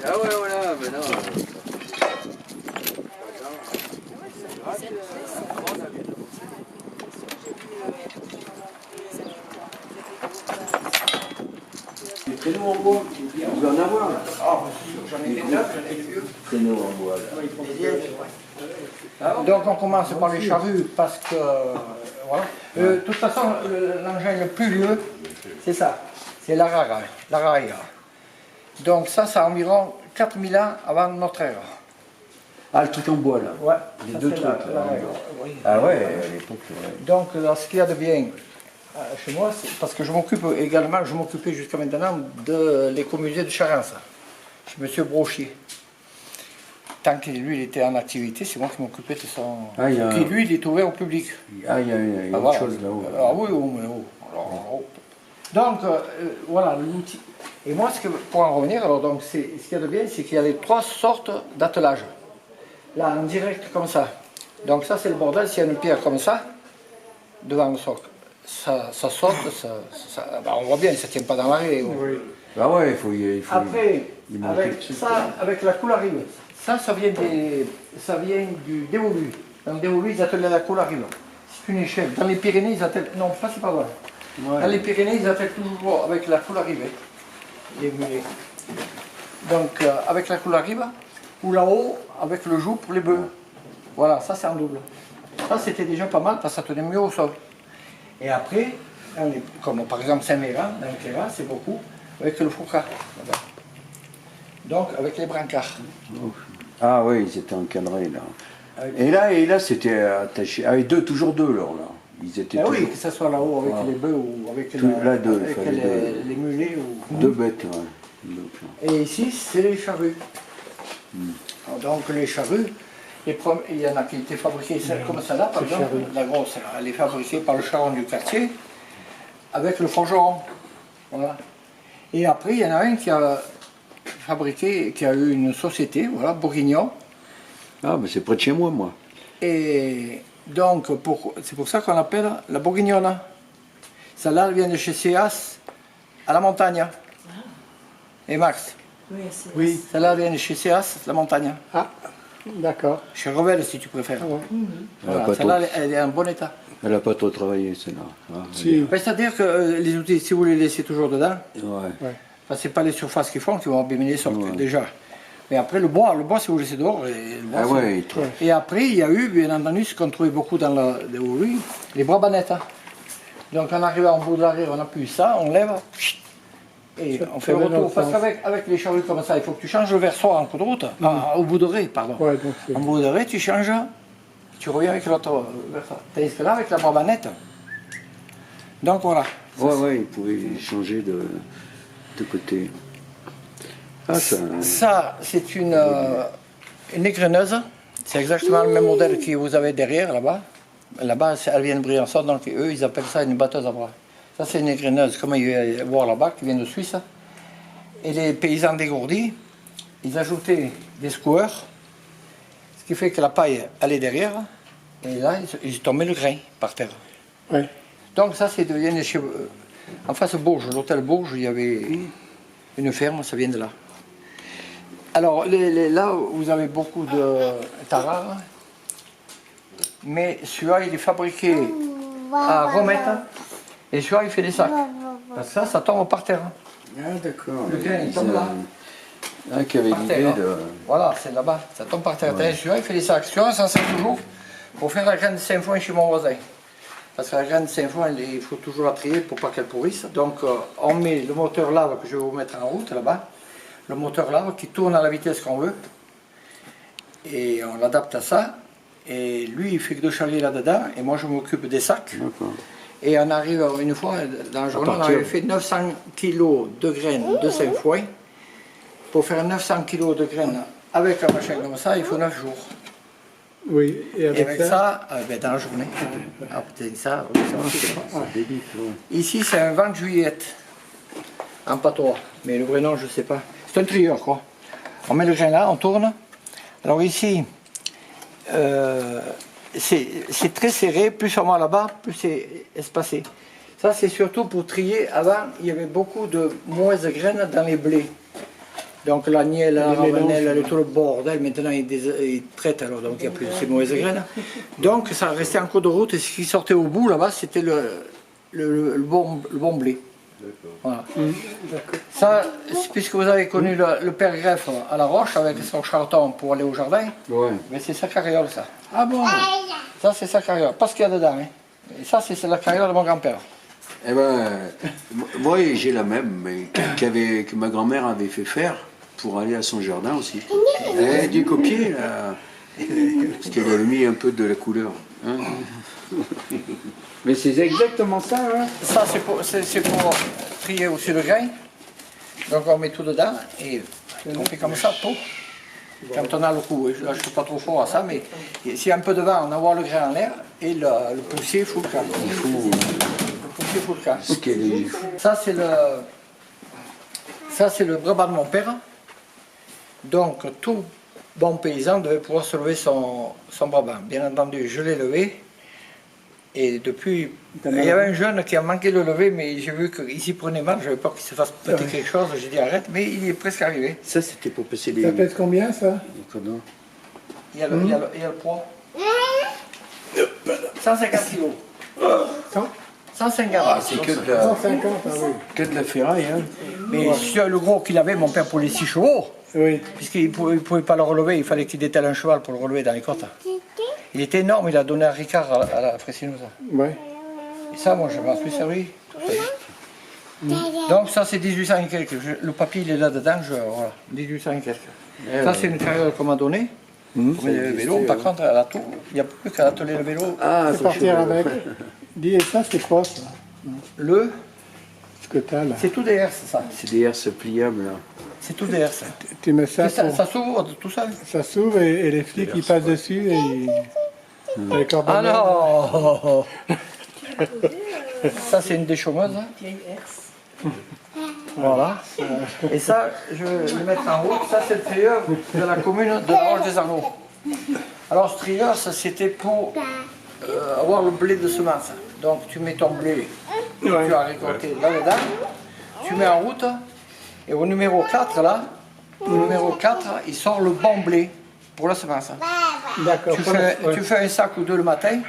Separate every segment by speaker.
Speaker 1: Ah ouais, voilà, mais non.
Speaker 2: Les traîneaux en bois, vous en avoir là?
Speaker 3: Ah, j'en ai des neufs, j'en ai des vieux.
Speaker 2: Traîneaux en bois là.
Speaker 3: Donc on commence par les charrues parce que, voilà. De toute façon, l'engin le plus vieux, c'est ça, c'est l'araïa. Donc ça, c'est environ 4000 ans avant notre ère.
Speaker 2: Ah, le truc en bois là.
Speaker 3: Ouais,
Speaker 2: Les
Speaker 3: ça,
Speaker 2: deux
Speaker 3: c'est
Speaker 2: trucs là.
Speaker 3: l'araïa, oui.
Speaker 2: Ah ouais, à l'époque, ouais.
Speaker 3: Donc là, ce qu'il y a de bien chez moi, c'est parce que je m'occupe également, je m'occupais jusqu'à maintenant de l'écomusée de Charence, chez M. Brochier. Tant que lui, il était en activité, c'est moi qui m'occupais de son...
Speaker 2: Ah, il y a-
Speaker 3: Qui, lui, il est ouvert au public.
Speaker 2: Ah, il y a autre
Speaker 3: voilà.
Speaker 2: chose là-haut.
Speaker 3: Ah oui, oui, mais oh. Donc, voilà, l'outil. Et moi, pour en revenir, alors, donc, ce qu'il y a de bien, c'est qu'il y a les 3 sortes d'attelage. Là, en direct, comme ça. Donc ça, c'est le bordel, s'il y a une pierre comme ça, devant le socle. Ça saute, ben, on voit bien, ça ne tient pas dans l'arrêt.
Speaker 2: Oui. Ah ouais, il faut
Speaker 3: Après,
Speaker 2: il manque
Speaker 3: avec
Speaker 2: le truc.
Speaker 3: ça, avec la coularive, ça vient du dévolu. Dans le dévolu, ils appellent la coularive. C'est une échelle. Dans les Pyrénées, ils appellent... Non, ça c'est pas vrai.
Speaker 2: Ouais.
Speaker 3: Dans les Pyrénées, ils appellent toujours avec la coularive, les mulets. Donc, avec la coularive, ou là-haut, avec le joug pour les bœufs. Voilà, ça c'est en double. Ça, c'était déjà pas mal parce que ça tenait mieux au sol. Et après, comme par exemple Saint-Méran, dans le Clérat, c'est beaucoup, avec le Foucault. Donc, avec les brancards.
Speaker 2: Ah oui, ils étaient encadrés là. Et là c'était attaché. Avec toujours deux là. Ils étaient
Speaker 3: Ah
Speaker 2: toujours...
Speaker 3: oui, que ce soit là-haut avec les bœufs ou avec,
Speaker 2: Là, deux,
Speaker 3: avec
Speaker 2: il fallait
Speaker 3: les mulets. Ou...
Speaker 2: Deux bêtes, ouais. Donc,
Speaker 3: Et ici, c'est les charrues. Donc les charrues, il y en a qui étaient fabriquées comme celle-là, par exemple. La grosse, elle est fabriquée par le charron du quartier avec le forgeron. Voilà. Et après, il y en a un qui a fabriqué, qui a eu une société, voilà, Bourguignon.
Speaker 2: Ah, mais c'est près de chez moi, moi.
Speaker 3: Et donc, c'est pour ça qu'on l'appelle la Bourguignonne. Celle-là, elle vient de chez Céas, à la montagne. Et Max?
Speaker 4: Oui.
Speaker 3: Celle-là, elle vient de chez Céas, la montagne.
Speaker 4: Ah, d'accord.
Speaker 3: Chez Revel, si tu préfères. Voilà,
Speaker 2: pas
Speaker 3: celle-là,
Speaker 2: trop.
Speaker 3: elle est en bon état.
Speaker 2: Elle n'a pas trop travaillé, celle-là. Ah,
Speaker 4: Si.
Speaker 3: Ben, c'est-à-dire que les outils, si vous les laissez toujours dedans,
Speaker 2: ouais.
Speaker 3: ce n'est pas les surfaces qui font qui vont abîmer les socles,
Speaker 2: Ouais.
Speaker 3: déjà. Mais après, le bois, si vous le laissez dehors, le bois,
Speaker 2: Ah
Speaker 3: c'est-
Speaker 2: ouais,
Speaker 3: Et après, il y a eu, bien entendu, ce qu'on trouvait beaucoup dans les brabanettes. Donc, en arrivant en bout de l'arrêt, on appuie ça, on lève, et on fait le retour. Parce qu'avec les charrues comme ça, il faut que tu changes le versoir en cours de route, au bout de raie, pardon.
Speaker 4: Ouais, donc c'est...
Speaker 3: En bout de raie, tu changes, tu reviens avec l'autre versoir. Tandis que là, avec la brabanette, donc voilà.
Speaker 2: Ouais, il pouvait changer de côté. Ah, ça...
Speaker 3: Ça, c'est une égreneuse. C'est exactement le même modèle que vous avez derrière, là-bas. Là-bas, elle vient de Briançon, donc eux, ils appellent ça une batteuse à bras. Ça, c'est une égreneuse, comme il y a voir là-bas, qui vient de Suisse. Et les paysans dégourdis, ils ajoutaient des secoueurs, ce qui fait que la paille, elle est derrière, et là, ils tombaient le grain par terre.
Speaker 4: Ouais.
Speaker 3: Donc ça, c'est devenu chez... En face de Bourges, l'hôtel Bourges, il y avait une ferme, ça vient de là. Alors, là, vous avez beaucoup de tarare, mais celui-là, il est fabriqué à Romette, et celui-là, il fait des sacs. Parce que ça tombe par terre.
Speaker 2: Ah, d'accord.
Speaker 3: Le grain, il tombe là.
Speaker 2: Un qui avait
Speaker 3: Par
Speaker 2: l'idée
Speaker 3: terre,
Speaker 2: de...
Speaker 3: Voilà, c'est là-bas, ça tombe par terre. Et celui-là, il fait des sacs. Celui-là, ça sert toujours pour faire la graine de Saint-Foin chez mon voisin. Parce que la graine de Saint-Foin, il faut toujours la trier pour pas qu'elle pourrisse. Donc, on met le moteur lave que je vais vous mettre en route là-bas. Le moteur lave qui tourne à la vitesse qu'on veut. Et on l'adapte à ça. Et lui, il fait que de charrier là-dedans. Et moi, je m'occupe des sacs.
Speaker 2: D'accord.
Speaker 3: Et on arrive une fois, dans la journée, on avait fait 900 kg de graines de Saint-Foin. Pour faire 900 kg de graines avec un machin comme ça, il faut 9 jours.
Speaker 4: Oui, et
Speaker 3: Et
Speaker 4: avec,
Speaker 3: avec ça, dans la journée. Ah, peut-être ça, Ici, c'est un vent de juillette, en patois. Mais le vrai nom, je ne sais pas. C'est un trieur, quoi. On met le grain là, on tourne. Alors ici, c'est très serré. Plus on va là-bas, plus c'est espacé. Ça, c'est surtout pour trier. Avant, il y avait beaucoup de mauvaises graines dans les blés. Donc l'agnelle, la ravanelle, tout le bordel, maintenant ils traitent, alors donc il n'y a plus de ces mauvaises graines. Donc ça restait en cours de route et ce qui sortait au bout là-bas, c'était le bon blé. Voilà. Ça, puisque vous avez connu le père Greffe à La Roche avec son charton pour aller au jardin,
Speaker 2: Ouais.
Speaker 3: mais c'est sa carriole ça.
Speaker 4: Ah bon?
Speaker 3: Ça c'est sa carriole, pas ce qu'il y a dedans. Hein. Et ça c'est la carriole de mon grand-père.
Speaker 2: Eh ben, moi j'ai la même, mais que ma grand-mère avait fait faire pour aller à son jardin aussi. Elle a dû copier, là, parce qu'elle avait mis un peu de la couleur. Hein. Mais c'est exactement ça. Hein.
Speaker 3: Ça c'est pour trier aussi le grain. Donc on met tout dedans et on fait comme ça, tout. Quand on a le coup, là je ne suis pas trop fort à ça, mais s'il y a un peu de vent, on envoie le grain en l'air et le poussier fout le camp. Le poussier fout le camp. Ça c'est le Brabant de mon père. Donc tout bon paysan devait pouvoir se lever son Brabant. Bien entendu, je l'ai levé. Et depuis, il y avait un jeune qui a manqué de le lever, mais j'ai vu qu'il s'y prenait mal, j'avais peur qu'il se fasse péter quelque chose, j'ai dit arrête, mais il est presque arrivé.
Speaker 2: Ça, c'était pour passer les...
Speaker 4: Ça pèse combien, ça?
Speaker 3: Il y a le poids. 150 kilos. 150.
Speaker 2: Ah, c'est que de la,
Speaker 4: 150, ah oui.
Speaker 2: que de la ferraille. Hein.
Speaker 3: Mais sur le gros qu'il avait, mon père, pour les 6 chevaux,
Speaker 4: Oui.
Speaker 3: puisqu'il ne pouvait pas le relever, il fallait qu'il détale un cheval pour le relever dans les côtes. Il était énorme, il a donné un Ricard à la Fressinosa.
Speaker 4: Ouais.
Speaker 3: Et ça, moi, je m'en suis servi. Donc ça, c'est 1800 et quelques. Le papier, il est là-dedans, voilà, 1800 et quelques. Ça, c'est une carrière qu'on m'a donnée. Pour mettre le vélo. Par contre, à la tour, il n'y a plus qu'à atteler le vélo.
Speaker 2: Ah,
Speaker 4: C'est partir avec. Dis, et ça, c'est quoi, ça? Ce que t'as, là.
Speaker 3: C'est tout des herses, ça.
Speaker 2: c'est des herses pliables. Là.
Speaker 3: C'est tout des herses.
Speaker 4: Tu mets ça,
Speaker 3: Ça s'ouvre, tout ça.
Speaker 4: ça s'ouvre et les flics, ils passent dessus et ils... Avec leur
Speaker 3: Ah
Speaker 4: banane.
Speaker 3: non. Ça, c'est une déchaumeuse. Voilà. Et ça, je vais le mettre en route. Ça, c'est le trieur de la commune de La Roche des Arnaud. Alors, ce trieur, ça, c'était pour avoir le blé de semence. Donc, tu mets ton blé que tu as récolté là-dedans, tu mets en route, et au numéro 4, là, au numéro 4, il sort le bon blé pour la semence.
Speaker 4: D'accord.
Speaker 3: Tu fais un sac ou deux le matin,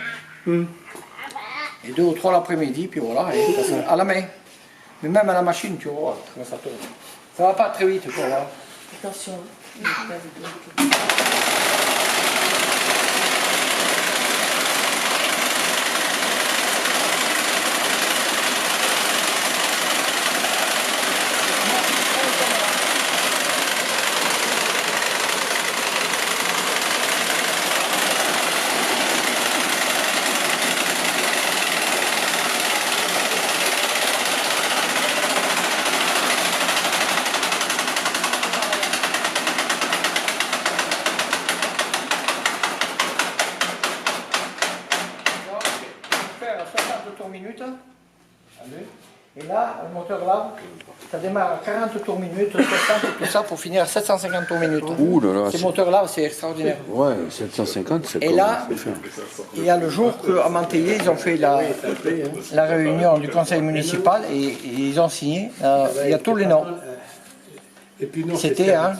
Speaker 3: et 2 ou 3 l'après-midi, puis voilà, et à la main. Mais même à la machine, tu vois comment ça tourne. Ça va pas très vite, tu vois.
Speaker 5: Attention.
Speaker 3: Et là, le moteur là, ça démarre à 40 tours minute, 60 et tout ça pour finir à 750 tours minute.
Speaker 2: Ouh là là.
Speaker 3: Ces moteurs-là, c'est extraordinaire.
Speaker 2: Ouais, 750, c'est
Speaker 3: Et là, il y a le jour qu'à Manteillé, ils ont fait la réunion du conseil municipal et ils ont signé. Il y a tous les noms. C'était un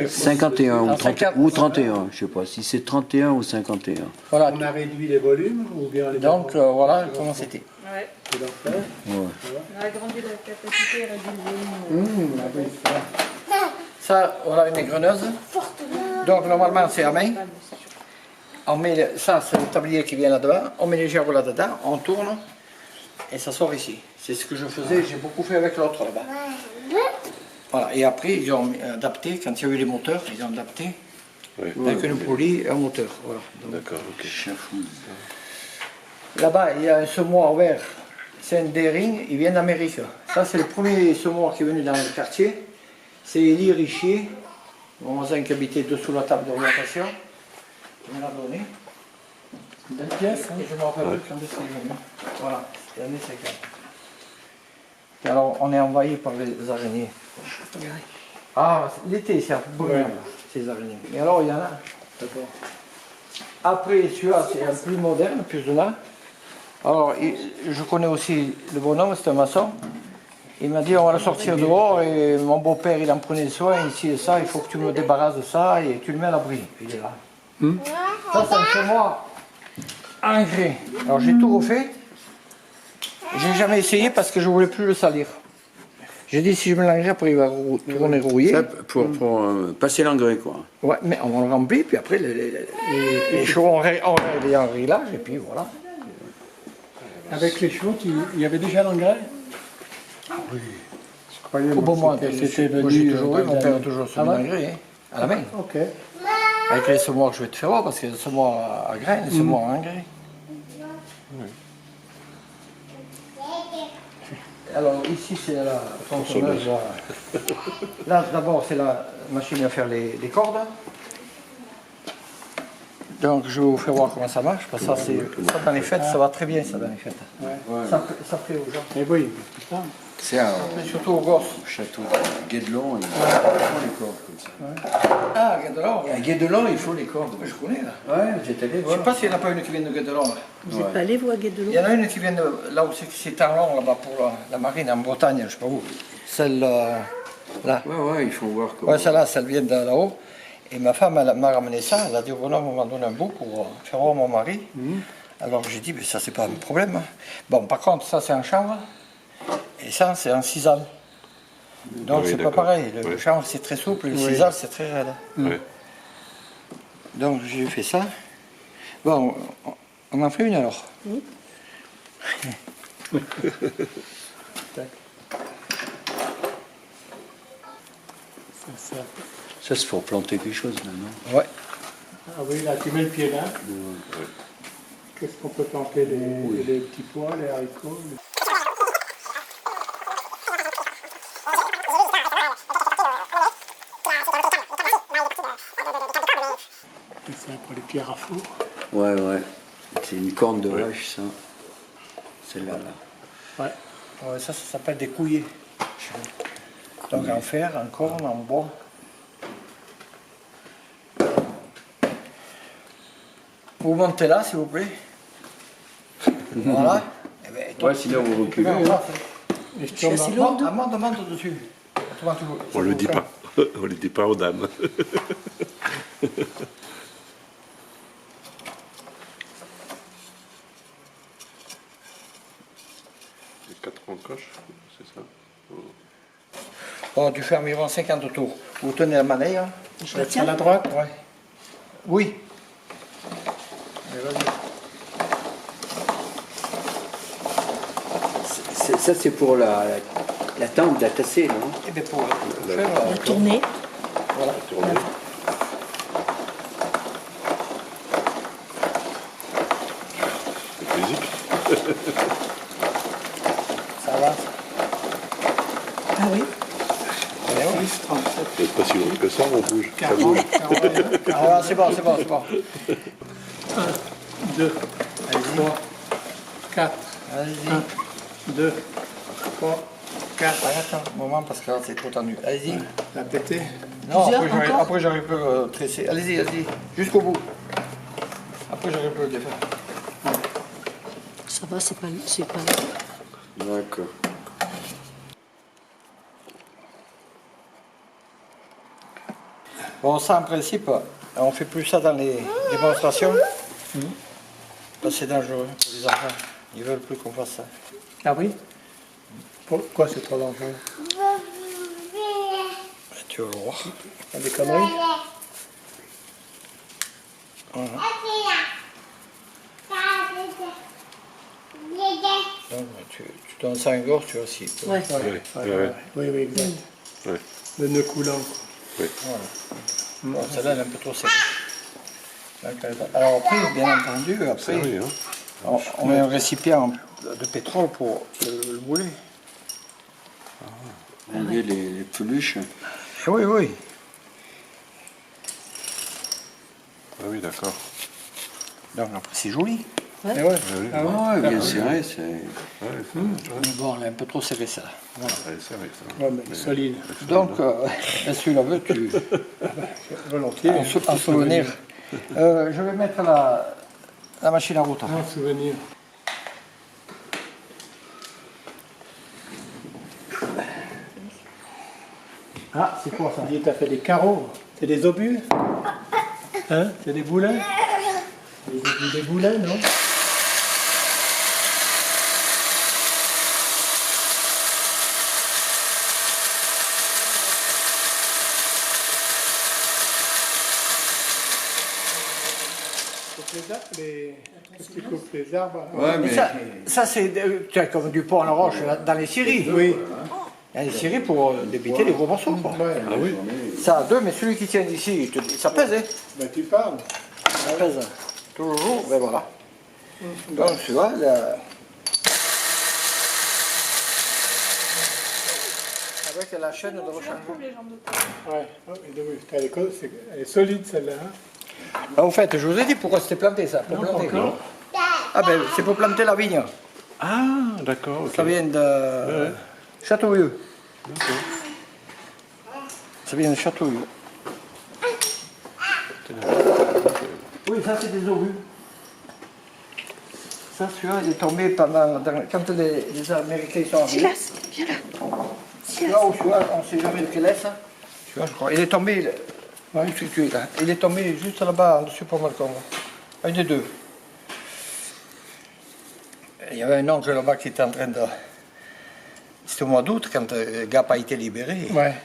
Speaker 2: 51 ou,
Speaker 3: en
Speaker 2: 30, ou 31, je sais pas si c'est 31 ou 51.
Speaker 3: Voilà.
Speaker 4: On a réduit les volumes ou bien les...
Speaker 3: Donc voilà comment c'était.
Speaker 5: Ouais.
Speaker 2: Ouais.
Speaker 5: On a agrandi la capacité et réduit le volume.
Speaker 3: Ça, voilà une égreneuse. Donc normalement c'est à main. On met ça, c'est le tablier qui vient là-dedans. On met les gerbes là-dedans, on tourne et ça sort ici. C'est ce que je faisais, j'ai beaucoup fait avec l'autre là-bas. Voilà. Et après, ils ont adapté, quand il y a eu les moteurs, ils ont adapté avec une poulie et un moteur. Voilà.
Speaker 2: D'accord, ok.
Speaker 3: Là-bas, il y a un semoir vert. C'est un Dering, il vient d'Amérique. Ça, c'est le premier semoir qui est venu dans le quartier. C'est Élie Richier, mon voisin qui habitait dessous la table d'orientation. Il me l'a donné. Une belle pièce, hein. Et je me rappelle plus quand est-ce qu'il est venu. Voilà, c'est l'année 50. Et alors, on est envahi par les araignées. Ah, l'été, c'est un peu brûlant, ces araignées. Mais alors, il y en a. D'accord. Après, celui-là, c'est un plus moderne, plus de là. Alors, je connais aussi le bonhomme, c'est un maçon. Il m'a dit on va le sortir dehors et mon beau-père il en prenait soin ici et ça, il faut que tu me débarrasses de ça et tu le mets à l'abri. Il est là. Ça c'est un chez moi en grès. Alors j'ai tout refait. J'ai jamais essayé parce que je voulais plus le salir. J'ai dit si je me l'engrais après il va tourner rouillé.
Speaker 2: Ça, pour passer l'engrais quoi.
Speaker 3: Ouais, mais on le remplit puis après les chevaux on règle en réglage et puis voilà.
Speaker 4: Avec les chevaux, il y avait déjà l'engrais?
Speaker 3: Oui.
Speaker 4: Je croyais
Speaker 3: Au bon moment,
Speaker 4: c'était
Speaker 3: j'ai
Speaker 4: venu.
Speaker 3: toujours eu, mon père a toujours semé l'engrais, hein, à la main.
Speaker 4: Ok.
Speaker 3: Avec les semoirs que je vais te faire voir, parce qu'il y a des semoirs à graines, des semoirs à engrais. Alors ici c'est la tronçonneuse. Là d'abord c'est la machine à faire les cordes. Donc je vais vous faire voir comment ça marche, parce que ça, dans les fêtes, ça va très bien ça dans les fêtes.
Speaker 4: Ouais.
Speaker 3: Ça fait aux gens.
Speaker 4: Et oui, c'est ça.
Speaker 2: C'est un
Speaker 3: Mais surtout aux gosses.
Speaker 2: château de Guédelon, il faut les cordes comme ça.
Speaker 3: Ah, Guédelon,
Speaker 2: À Guédelon, il faut les cordes.
Speaker 3: je connais là.
Speaker 2: Ouais, j'étais allé
Speaker 3: Je ne
Speaker 2: voir.
Speaker 3: sais pas s'il n'y en a pas une qui vient de Guédelon. Là.
Speaker 5: Vous n'êtes pas allé, vous, à Guédelon?
Speaker 3: Il y en a une qui vient de là où c'est en long, là-bas pour la marine, en Bretagne, je ne sais pas où. Celle là.
Speaker 2: Ouais, il faut voir comment.
Speaker 3: Ouais, celle-là, celle vient de là-haut. Et ma femme, elle m'a ramené ça. Elle a dit au bonhomme, on m'a donné un bout pour faire voir mon mari. Alors j'ai dit, mais ça, c'est pas un problème. Bon, par contre, ça, c'est en chanvre. Et ça, c'est en sisal. Donc,
Speaker 6: Oui,
Speaker 3: c'est pas
Speaker 6: d'accord.
Speaker 3: pareil. Le
Speaker 6: Ouais.
Speaker 3: chanvre, c'est très souple. Le sisal, c'est très raide.
Speaker 6: Ouais.
Speaker 3: Donc, j'ai fait ça. Bon, on en fait une alors.
Speaker 2: Ça, c'est pour planter quelque chose maintenant.
Speaker 3: Ouais.
Speaker 4: Ah oui, là, tu mets le pied là. Qu'est-ce qu'on peut planter? Les petits pois, les haricots? C'est ça pour les pierres à four.
Speaker 2: Ouais. C'est une corne de vache, ça. Celle-là, là.
Speaker 4: Ouais.
Speaker 3: Ouais, ça s'appelle des couillers. Donc, en fer, en corne, en bois. Vous montez là, s'il vous plaît. Voilà. Eh ben, toi,
Speaker 2: Ouais, sinon vous reculez.
Speaker 3: tu
Speaker 2: hein.
Speaker 4: Et je tourne
Speaker 5: assez
Speaker 4: dans-
Speaker 5: lourde.
Speaker 3: Monte dessus.
Speaker 6: On le dit pas. On le dit pas aux dames. Les 4 encoches, c'est ça?
Speaker 3: Bon, tu fais environ 50 tours. Vous tenez la manette. Hein.
Speaker 4: Je la tiens à la droite.
Speaker 3: Ouais. Oui. Allez, vas-y.
Speaker 2: Ça, c'est pour la tente, la tasser, non?
Speaker 3: Eh bien, pour faire,
Speaker 5: La tournée.
Speaker 3: voilà.
Speaker 6: Tourner. C'est physique.
Speaker 3: Ça va.
Speaker 5: Ah oui.
Speaker 3: Allez, ouais.
Speaker 4: 10, 37,
Speaker 6: C'est pas si long que ça, on bouge. Ça
Speaker 4: 40,
Speaker 6: bouge.
Speaker 4: 41,
Speaker 3: Ah, voilà, c'est bon.
Speaker 4: 2, 3, 4,
Speaker 3: Allez-y.
Speaker 4: 2, 3, 4.
Speaker 3: Attends un moment parce que là, c'est trop tendu. Allez-y.
Speaker 4: La pété.
Speaker 3: Non,
Speaker 5: Plusieurs encore
Speaker 3: après j'aurais pu le tresser. Allez-y. Jusqu'au bout. Après j'aurais pu le défaire.
Speaker 5: Ça va, c'est pas...
Speaker 2: D'accord.
Speaker 3: Bon, ça en principe, on fait plus ça dans les démonstrations. Parce que c'est dangereux pour les enfants. Ils veulent plus qu'on fasse ça.
Speaker 4: Ah oui? Pourquoi c'est trop dangereux?
Speaker 3: Tu vas le voir.
Speaker 4: Pas des conneries?
Speaker 3: Donc, tu donnes ça à une gorge, tu vas aussi.
Speaker 5: Ouais.
Speaker 4: Oui, exact.
Speaker 6: Ouais.
Speaker 4: Le nœud coulant.
Speaker 3: Bon, celle-là, elle est un peu trop sèche. Alors après, bien entendu, après,
Speaker 6: Oui, hein.
Speaker 3: on met un récipient de pétrole pour le brûler.
Speaker 2: Enlever les peluches.
Speaker 3: Oui.
Speaker 6: Ah oui, d'accord.
Speaker 3: Donc après, c'est joli.
Speaker 4: Eh ouais.
Speaker 2: Ah ouais, bien serré, c'est...
Speaker 3: Mais bon, elle est un peu trop serrée, ça. Voilà.
Speaker 6: Ouais, c'est vrai, ça.
Speaker 4: Ouais, mais solide.
Speaker 3: Donc, si tu la veux, tu...
Speaker 4: Volontiers.
Speaker 3: En souvenir. Je vais mettre la machine à route.
Speaker 4: Un souvenir.
Speaker 3: Ah, c'est quoi ça?
Speaker 4: Dis, t'as fait des carreaux. C'est des obus? Hein? C'est des boulins? Des boulins, non? Qu'est-ce qui coupe les arbres?
Speaker 2: Ouais, mais
Speaker 3: Ça c'est comme du pont à la roche dans les scieries.
Speaker 4: Oui.
Speaker 3: Il y a des scieries pour débiter les gros morceaux. Quoi.
Speaker 4: Ouais.
Speaker 6: Ah oui.
Speaker 3: Ça a deux, mais celui qui tient ici, ça pèse. Hein.
Speaker 4: Ben, tu parles.
Speaker 3: Ça pèse. Toujours, ben voilà. Donc tu vois, avec la chaîne de rechange.
Speaker 4: Ouais. Oh, elle est solide celle-là. Hein?
Speaker 3: En fait, je vous ai dit pourquoi c'était planté ça. Pour planter.
Speaker 4: encore.
Speaker 3: Ah ben c'est pour planter la vigne.
Speaker 6: Ah, d'accord. ok.
Speaker 3: Ça vient de Châteauvieux. Ça vient de Châteauvieux. Oui, ça c'est des obus. Ça, celui-là, il est tombé pendant. Quand les Américains sont arrivés. Là où celui-là, on ne sait jamais lequel est ça. Celui-là, je crois. Il est tombé. Ouais, là. Il est tombé juste là-bas, en dessus pour le balcon. Un des deux. Il y avait un oncle là-bas qui était en train de. C'était au mois d'août quand Gap a été libéré.
Speaker 4: Ouais.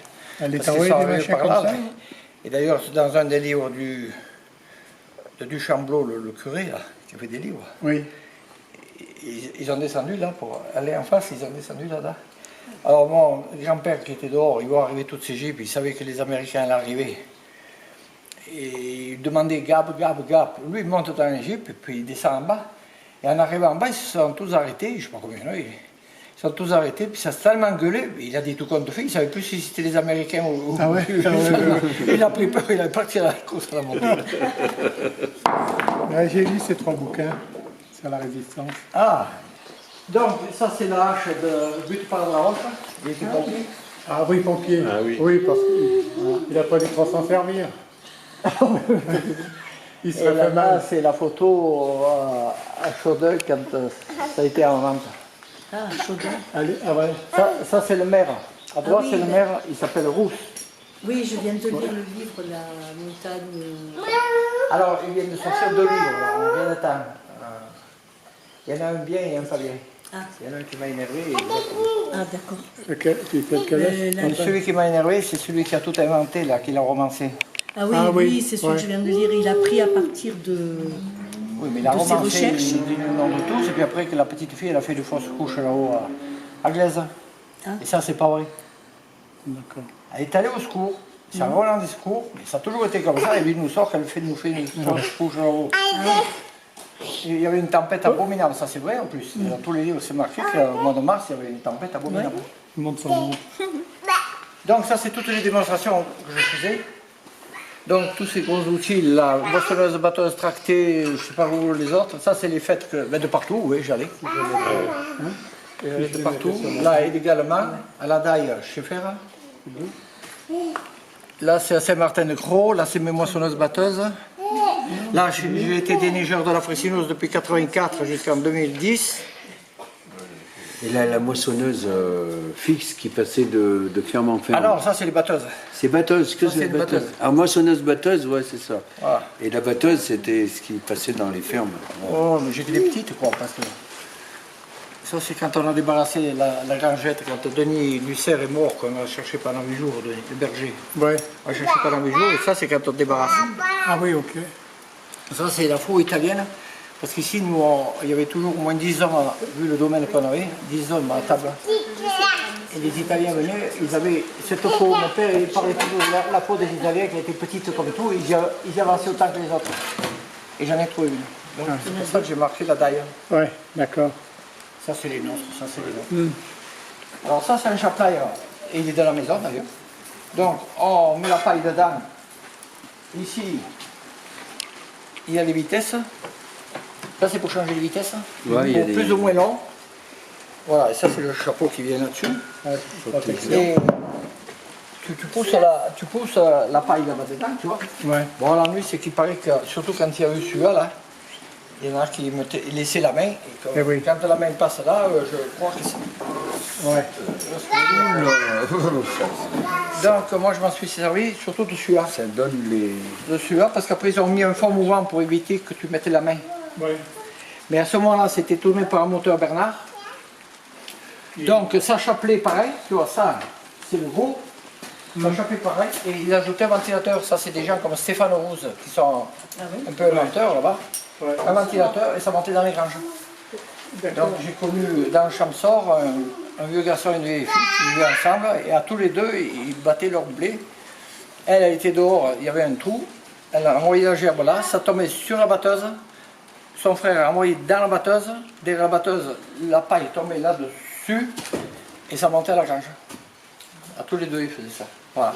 Speaker 4: Elle est
Speaker 3: Parce qu'ils
Speaker 4: envoyée
Speaker 3: sont
Speaker 4: des
Speaker 3: arrivés
Speaker 4: machins
Speaker 3: par
Speaker 4: comme
Speaker 3: là,
Speaker 4: ça.
Speaker 3: là. Et d'ailleurs, c'est dans un des livres de Duchamblot, le curé, là, qui a fait des livres.
Speaker 4: Oui.
Speaker 3: Ils ont descendu là pour aller en face, ils ont descendu là-bas. Alors mon grand-père qui était dehors, il voit arriver toutes ces jeeps, il savait que les Américains allaient arriver. Et il demandait Gap, Gap, Gap. Lui il monte dans un jeep et puis il descend en bas. Et en arrivant en bas, ils se sont tous arrêtés, je ne sais pas combien il y en a, ils sont tous arrêtés, puis ça s'est tellement gueulé, il a dit tout compte fait, il ne savait plus si c'était les Américains ou...
Speaker 4: Ah ouais, ah ouais.
Speaker 3: Il a pris peur, il a parti à la course à la montée.
Speaker 4: Ouais, j'ai lu ces 3 bouquins sur la résistance.
Speaker 3: Ah, donc ça c'est la hache de but par la roche, des pompiers.
Speaker 4: Ah oui, pompier.
Speaker 6: Ah oui.
Speaker 4: Oui, parce qu'il n'a pas dû trop s'en servir. Il se
Speaker 3: Et
Speaker 4: fait
Speaker 3: là-bas
Speaker 4: mal.
Speaker 3: c'est la photo à Chaudeuil quand ça a été en vente.
Speaker 5: Ah, chaudin.
Speaker 4: Allez, ah ouais.
Speaker 3: Ça c'est le maire, à droite
Speaker 5: oui,
Speaker 3: c'est le
Speaker 5: mais-
Speaker 3: maire, il s'appelle Rousse.
Speaker 5: Oui, je viens de lire le livre La montagne.
Speaker 3: Alors ils viennent de sortir 2 livres, là, on vient d'attendre. Il y en a un bien et un pas bien.
Speaker 5: Ah.
Speaker 3: Il y en a un qui m'a énervé.
Speaker 5: Ah, d'accord.
Speaker 4: Tu sais lequel est?
Speaker 5: La-
Speaker 3: Celui qui m'a énervé, c'est celui qui a tout inventé, là, qui l'a romancé.
Speaker 5: Ah oui,
Speaker 4: Ah oui,
Speaker 5: oui, c'est celui
Speaker 4: ouais.
Speaker 5: que je viens de lire. Il a pris à partir de.
Speaker 3: Oui, mais il a
Speaker 5: De ses
Speaker 3: romancé,
Speaker 5: recherches.
Speaker 3: il dit le nom de tous, et puis après que la petite fille, elle a fait de fausses couches là-haut à Glaise.
Speaker 5: Ah.
Speaker 3: Et ça, c'est pas vrai.
Speaker 4: D'accord.
Speaker 3: Elle est allée au secours, c'est un Roland des secours, mais ça a toujours été comme ça, et lui nous sort qu'elle nous fait une fausse couche là-haut. Et il y avait une tempête abominable, ça c'est vrai en plus. Dans tous les livres, c'est marqué qu'au mois de mars, il y avait une tempête abominable.
Speaker 4: Tout le monde s'en montre.
Speaker 3: Donc ça, c'est toutes les démonstrations que je faisais. Donc tous ces gros outils, la moissonneuse, batteuse, tractée, je ne sais pas où les autres, ça c'est les fêtes que, ben, de partout, oui, j'allais. De partout. Là également, à la Daille, chez Ferra. Là c'est à Saint-Martin-de-Croix, là c'est mes moissonneuses batteuses. Là j'ai été déneigeur de la Fraissineuse depuis 84 jusqu'en 2010.
Speaker 2: Et là, la moissonneuse fixe qui passait de ferme en ferme.
Speaker 3: Alors ça c'est les batteuses.
Speaker 2: C'est batteuse, que
Speaker 3: Ça,
Speaker 2: c'est
Speaker 3: c'est une
Speaker 2: batteuse.
Speaker 3: batteuse.
Speaker 2: Ah, moissonneuse batteuse, ouais, c'est ça.
Speaker 3: Voilà.
Speaker 2: Et la batteuse, c'était ce qui passait dans les fermes.
Speaker 3: Oh, mais j'étais des petites quoi, parce que... Ça c'est quand on a débarrassé la grangette, quand Denis Lucère est mort, qu'on a cherché pendant 8 jours, le berger.
Speaker 4: Ouais.
Speaker 3: On a cherché pendant 8 jours, et ça c'est quand on débarrasse.
Speaker 4: Ah oui, ok.
Speaker 3: Ça c'est la faux italienne, parce qu'ici nous, il y avait toujours au moins 10 hommes, vu le domaine qu'on avait, 10 hommes à table. Et les Italiens venaient, ils avaient cette peau, mon père il parlait toujours de la peau des Italiens qui était petite comme tout, ils avançaient autant que les autres. Et j'en ai trouvé une. Donc c'est pour ça que j'ai marqué la daille.
Speaker 4: Ouais, d'accord.
Speaker 3: Ça c'est les nôtres, ça c'est les nôtres. Alors ça c'est un chaplaire, et il est dans la maison d'ailleurs. Donc on met la paille dedans. Ici, il y a les vitesses. Ça c'est pour changer les vitesses.
Speaker 2: Ouais, il y a
Speaker 3: Pour
Speaker 2: des-
Speaker 3: plus ou moins long. Voilà, et ça c'est le chapeau qui vient là-dessus. Et tu pousses la paille là-bas dedans, tu vois.
Speaker 4: Ouais.
Speaker 3: Bon, l'ennui c'est qu'il paraît que, surtout quand il y a eu celui-là, là, il y en a qui laissaient la main. Et
Speaker 4: Eh oui.
Speaker 3: quand la main passe là, je crois que c'est...
Speaker 4: Ouais.
Speaker 3: Donc moi je m'en suis servi surtout de celui-là.
Speaker 2: Ça donne les...
Speaker 3: De celui-là parce qu'après ils ont mis un fond mouvant pour éviter que tu mettais la main.
Speaker 4: Ouais.
Speaker 3: Mais à ce moment-là c'était tourné par un moteur Bernard. Donc ça chapelet pareil, tu vois ça c'est le gros. Ça chapelet pareil et il ajoutait un ventilateur. Ça c'est des gens comme Stéphane Rose qui sont un peu inventeurs là-bas.
Speaker 4: Ouais.
Speaker 3: Un ventilateur et ça montait dans les granges. Donc j'ai connu dans le Chamsor un vieux garçon et une vieille fille qui vivaient ensemble et à tous les deux ils battaient leur blé. Elle était dehors, il y avait un trou, elle a envoyé la gerbe là, ça tombait sur la batteuse. Son frère a envoyé dans la batteuse, derrière la batteuse, la paille tombait là-dessus et ça montait à la grange. À tous les deux ils faisaient ça. Voilà.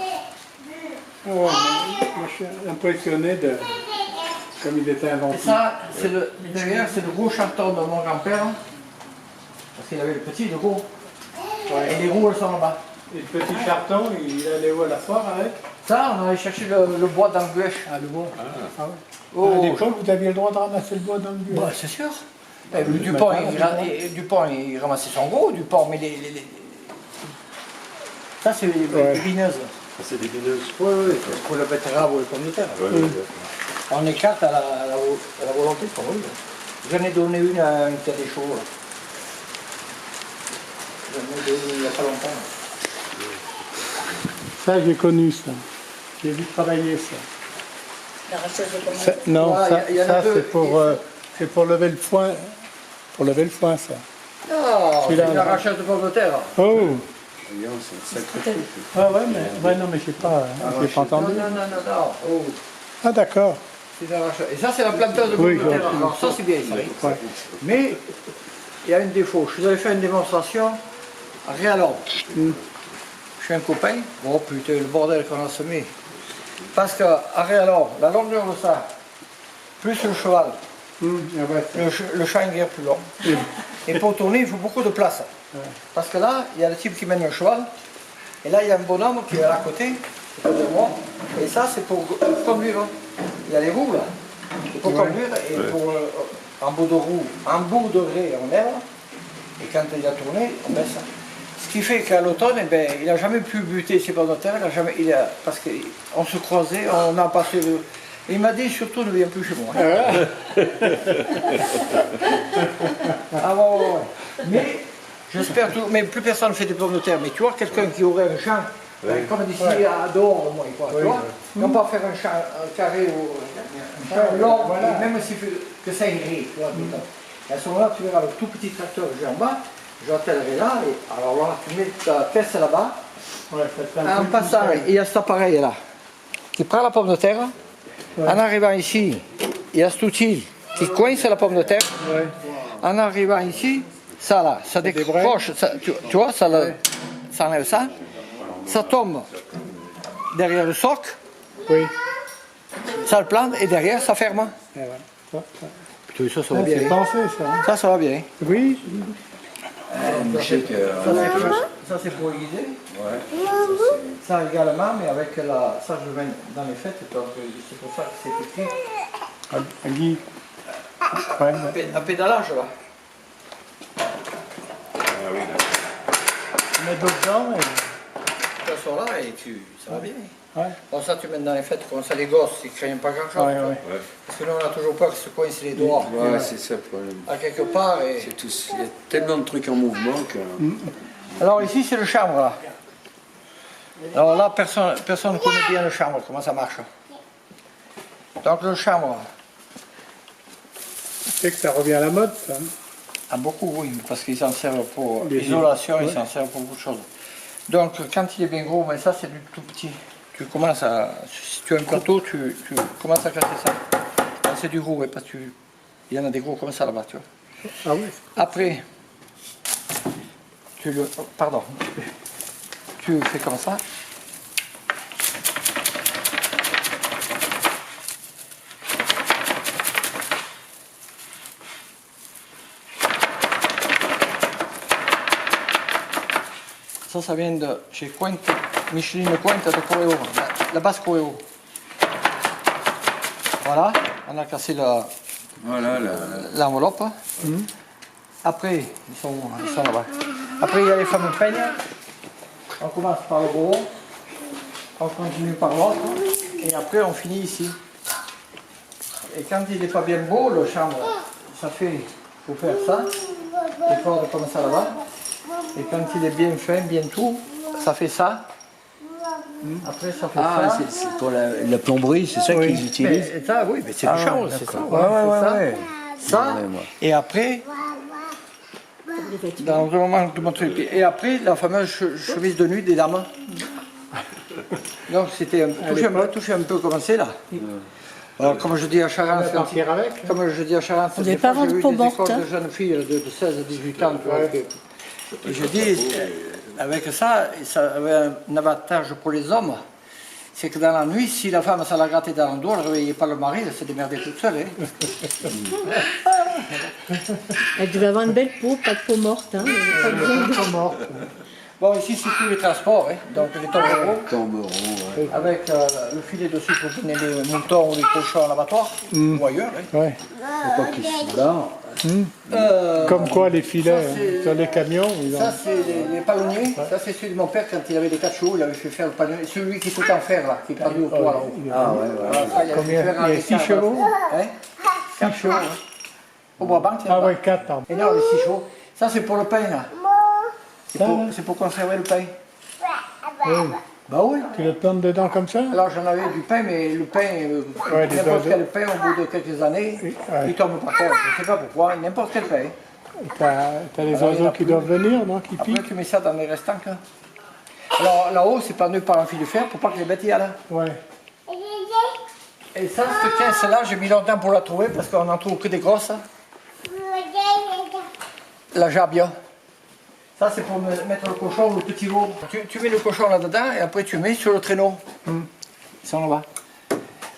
Speaker 4: Ouais, moi, je suis impressionné de comme il était
Speaker 3: Et
Speaker 4: inventif.
Speaker 3: ça, derrière c'est le gros charton de mon grand-père, parce qu'il avait le petit, le gros.
Speaker 4: Ouais.
Speaker 3: Et les roues elles sont là-bas.
Speaker 4: Et le petit charton, il allait où à la foire avec?
Speaker 3: Ça, on allait chercher le bois dans le buèche.
Speaker 4: Ah, le bois. Ah ouais.
Speaker 3: Oh,
Speaker 4: À l'époque, vous aviez le droit de ramasser le bois dans le bureau.
Speaker 3: bah, c'est sûr. Et Dupont, il ramassait son gros, Dupont, mais ça c'est les vineuses.
Speaker 6: C'est des bineuses.
Speaker 3: Oui, oui, pour le betterave ou le pomme de terre. On écarte à la volonté qu'on veut. J'en ai donné une à un qui a des chevaux. Là. J'en ai donné il n'y a pas longtemps.
Speaker 4: Ça, j'ai connu ça. J'ai vu travailler ça.
Speaker 5: L'arracheuse de pommes.
Speaker 4: Non,
Speaker 3: Ouais,
Speaker 4: ça,
Speaker 3: il y en a
Speaker 4: ça,
Speaker 3: deux.
Speaker 4: c'est pour lever le foin. Pour lever le foin, ça.
Speaker 3: Oh, c'est
Speaker 4: Celui-là,
Speaker 3: une
Speaker 4: là.
Speaker 3: arracheuse de pomme de terre.
Speaker 4: Oh!
Speaker 2: C'est un sacré truc.
Speaker 4: Ah ouais, mais ouais, non, mais j'ai pas entendu.
Speaker 3: Non. Oh,
Speaker 4: Ah d'accord.
Speaker 3: c'est une arracheuse. Et ça, c'est la planteuse de pomme
Speaker 4: Oui,
Speaker 3: de terre.
Speaker 4: oui.
Speaker 3: Alors, ça, c'est bien, ça.
Speaker 4: Ouais.
Speaker 3: Mais il y a un défaut. Je vous avais fait une démonstration à Réalon. Je suis un copain. Oh putain, le bordel qu'on a semé. Parce qu'à Réalon, la longueur de ça, plus le cheval,
Speaker 4: Ah ouais.
Speaker 3: le champ est plus long. Et pour tourner, il faut beaucoup de place. Parce que là, il y a le type qui mène le cheval. Et là, il y a un bonhomme qui est à côté, de moi. Et ça, c'est pour conduire. Il y a les roues là. C'est pour conduire et pour en bout de roue, en bout de gré, on lève. Et quand il a tourné, on met ça. Ce qui fait qu'à l'automne, eh ben, il n'a jamais pu buter ses pommes de terre, parce qu'on se croisait, on a passé le. Et il m'a dit surtout ne viens plus chez moi. Ah bon, ouais. Mais j'espère tout. Mais plus personne ne fait des pommes de terre. Mais tu vois, quelqu'un qui aurait un champ, comme d'ici à dehors au moins, quoi, tu vois, non pas faire un champ un carré ou un champ long, et même s'il fait que ça irait, tu vois, tout le temps. Et à ce moment-là, tu verras le tout petit tracteur que j'ai en bas, j'attellerai là, et alors là, tu mets ta caisse là-bas,
Speaker 4: Ouais, ça fait un
Speaker 3: en
Speaker 4: peu
Speaker 3: passant, il y a cet appareil là, qui prend la pomme de terre, en arrivant ici, il y a cet outil qui coince la pomme de terre, en arrivant ici, ça là, ça décroche, ça, tu vois, ça enlève ça, ça tombe derrière le soc,
Speaker 4: Oui.
Speaker 3: ça le plante et derrière ça ferme.
Speaker 4: Eh ouais. Ça,
Speaker 3: Tu vois, ça va
Speaker 4: ça,
Speaker 3: bien.
Speaker 4: c'est pensé, ça. Hein.
Speaker 3: Ça va bien.
Speaker 4: Oui.
Speaker 3: Ça c'est pour guider. Ça également, mais avec la. Ça je mets dans les fêtes, donc c'est pour ça que c'est écrit.
Speaker 4: Un Guy. Ouais.
Speaker 3: Un pédalage là.
Speaker 4: Tu mets d'autres gens et...
Speaker 3: Tu sors là et ça va bien.
Speaker 4: Ouais.
Speaker 3: Bon, ça tu mets dans les fêtes, comme ça les gosses, ils craignent pas grand chose.
Speaker 4: Ouais.
Speaker 3: Parce que nous on a toujours peur qu'ils se coincent les doigts.
Speaker 2: Ouais, c'est ça le problème.
Speaker 3: À quelque part. Et...
Speaker 2: C'est tout. Il y a tellement de trucs en mouvement que...
Speaker 3: Alors ici c'est le chambre là. Alors là personne ne connaît bien le chambre, comment ça marche. Donc le chambre,
Speaker 4: C'est que ça revient à la mode, ça. Hein.
Speaker 3: ah, beaucoup oui, parce qu'ils s'en servent pour
Speaker 4: Les
Speaker 3: l'isolation,
Speaker 4: îles,
Speaker 3: ils s'en servent pour beaucoup de choses. Donc quand il est bien gros, mais ça c'est du tout petit. Tu commences à, si tu as un plateau, tu commences à casser ça. Quand c'est du gros, ouais, parce que il y en a des gros comme ça là-bas, tu vois.
Speaker 4: Ah oui.
Speaker 3: Après, tu fais comme ça. Ça vient de chez Cointe, Micheline Cointe de Coréo, la basse Coréo. Voilà, on a cassé
Speaker 2: Voilà,
Speaker 3: l'enveloppe. Après, ils sont là-bas. Après, il y a les fameux peignes. On commence par le gros, on continue par l'autre, et après on finit ici. Et quand il n'est pas bien beau, le chambre, ça fait, faut faire ça, les cordes comme ça là-bas. Et quand il est bien fin, bien tout, ça fait ça. Après, ça fait ça.
Speaker 2: C'est pour la plomberie, c'est ça qu'ils utilisent.
Speaker 3: Mais, ça, oui, mais c'est du chambre, c'est ça.
Speaker 2: Ouais.
Speaker 3: Ça, et après, dans un moment, je te montre les pieds. Et après, la fameuse chemise de nuit des dames. Donc, c'était touché un peu comme c'est là. Alors, comme je dis à Charente, comme je dis à Charente,
Speaker 7: Vous n'avez pas
Speaker 3: j'ai
Speaker 7: vendu
Speaker 3: eu
Speaker 7: peau
Speaker 3: des
Speaker 7: morte,
Speaker 3: écoles
Speaker 7: hein.
Speaker 3: de jeunes filles de 16 à 18 ans. Tu vois, et je dis, avec ça, ça avait un avantage pour les hommes. C'est que dans la nuit, si la femme ça la grattait dans le dos, elle ne réveillait pas le mari, elle se démerdait toute seule. Hein.
Speaker 7: Elle devait avoir une belle peau, pas de peau morte. Hein. Pas besoin de...
Speaker 3: Bon, ici, c'est tous les transports, hein. Donc les tombereaux,
Speaker 2: ouais.
Speaker 3: avec le filet dessus pour donner les moutons ou les cochons à l'abattoir, ou ailleurs. Hein.
Speaker 4: Ouais.
Speaker 2: Faut pas qu'ils se barrent.
Speaker 4: Comme quoi les
Speaker 3: ça,
Speaker 4: filets
Speaker 3: c'est-
Speaker 4: sur les camions, ils ont...
Speaker 3: Ça, c'est les palonniers. Ça, c'est celui de mon père quand il avait des 4 chevaux, il avait fait faire le palonnier. Celui qui est tout en fer, là, qui est perdu au toit là-haut.
Speaker 2: Ah ouais.
Speaker 3: Voilà, ça, il avait
Speaker 4: Combien?
Speaker 3: fait faire un
Speaker 4: Il y a
Speaker 3: des
Speaker 4: 6
Speaker 3: quatre,
Speaker 4: chevaux?
Speaker 3: Hein 4 chevaux. Hein. Au Brabant, tiens.
Speaker 4: Ah ouais, 4 pardon.
Speaker 3: Et non, les 6 chevaux. Ça, c'est pour le pain, là. C'est pour conserver le pain.
Speaker 4: Oui.
Speaker 3: Bah oui.
Speaker 4: Tu le plantes dedans comme ça?
Speaker 3: Alors j'en avais du pain, mais le pain,
Speaker 4: Ouais, des
Speaker 3: n'importe
Speaker 4: oiseaux.
Speaker 3: quel pain, au bout de quelques années,
Speaker 4: Ouais.
Speaker 3: il tombe par terre. Je ne sais pas pourquoi, n'importe quel pain.
Speaker 4: T'as les
Speaker 3: Alors, il y en
Speaker 4: oiseaux
Speaker 3: a
Speaker 4: qui
Speaker 3: plus.
Speaker 4: doivent venir, non? Qui
Speaker 3: Après,
Speaker 4: piquent?
Speaker 3: tu mets ça dans les restants. Quoi. Alors là-haut, c'est pendu par un fil de fer pour pas que les bêtes y aillent.
Speaker 4: Ouais.
Speaker 3: Et ça, cette caisse-là, j'ai mis longtemps pour la trouver parce qu'on n'en trouve que des grosses. La jabia. Ça, c'est pour mettre le cochon ou le petit veau. Tu mets le cochon là-dedans et après tu mets sur le traîneau. Ils sont là-bas.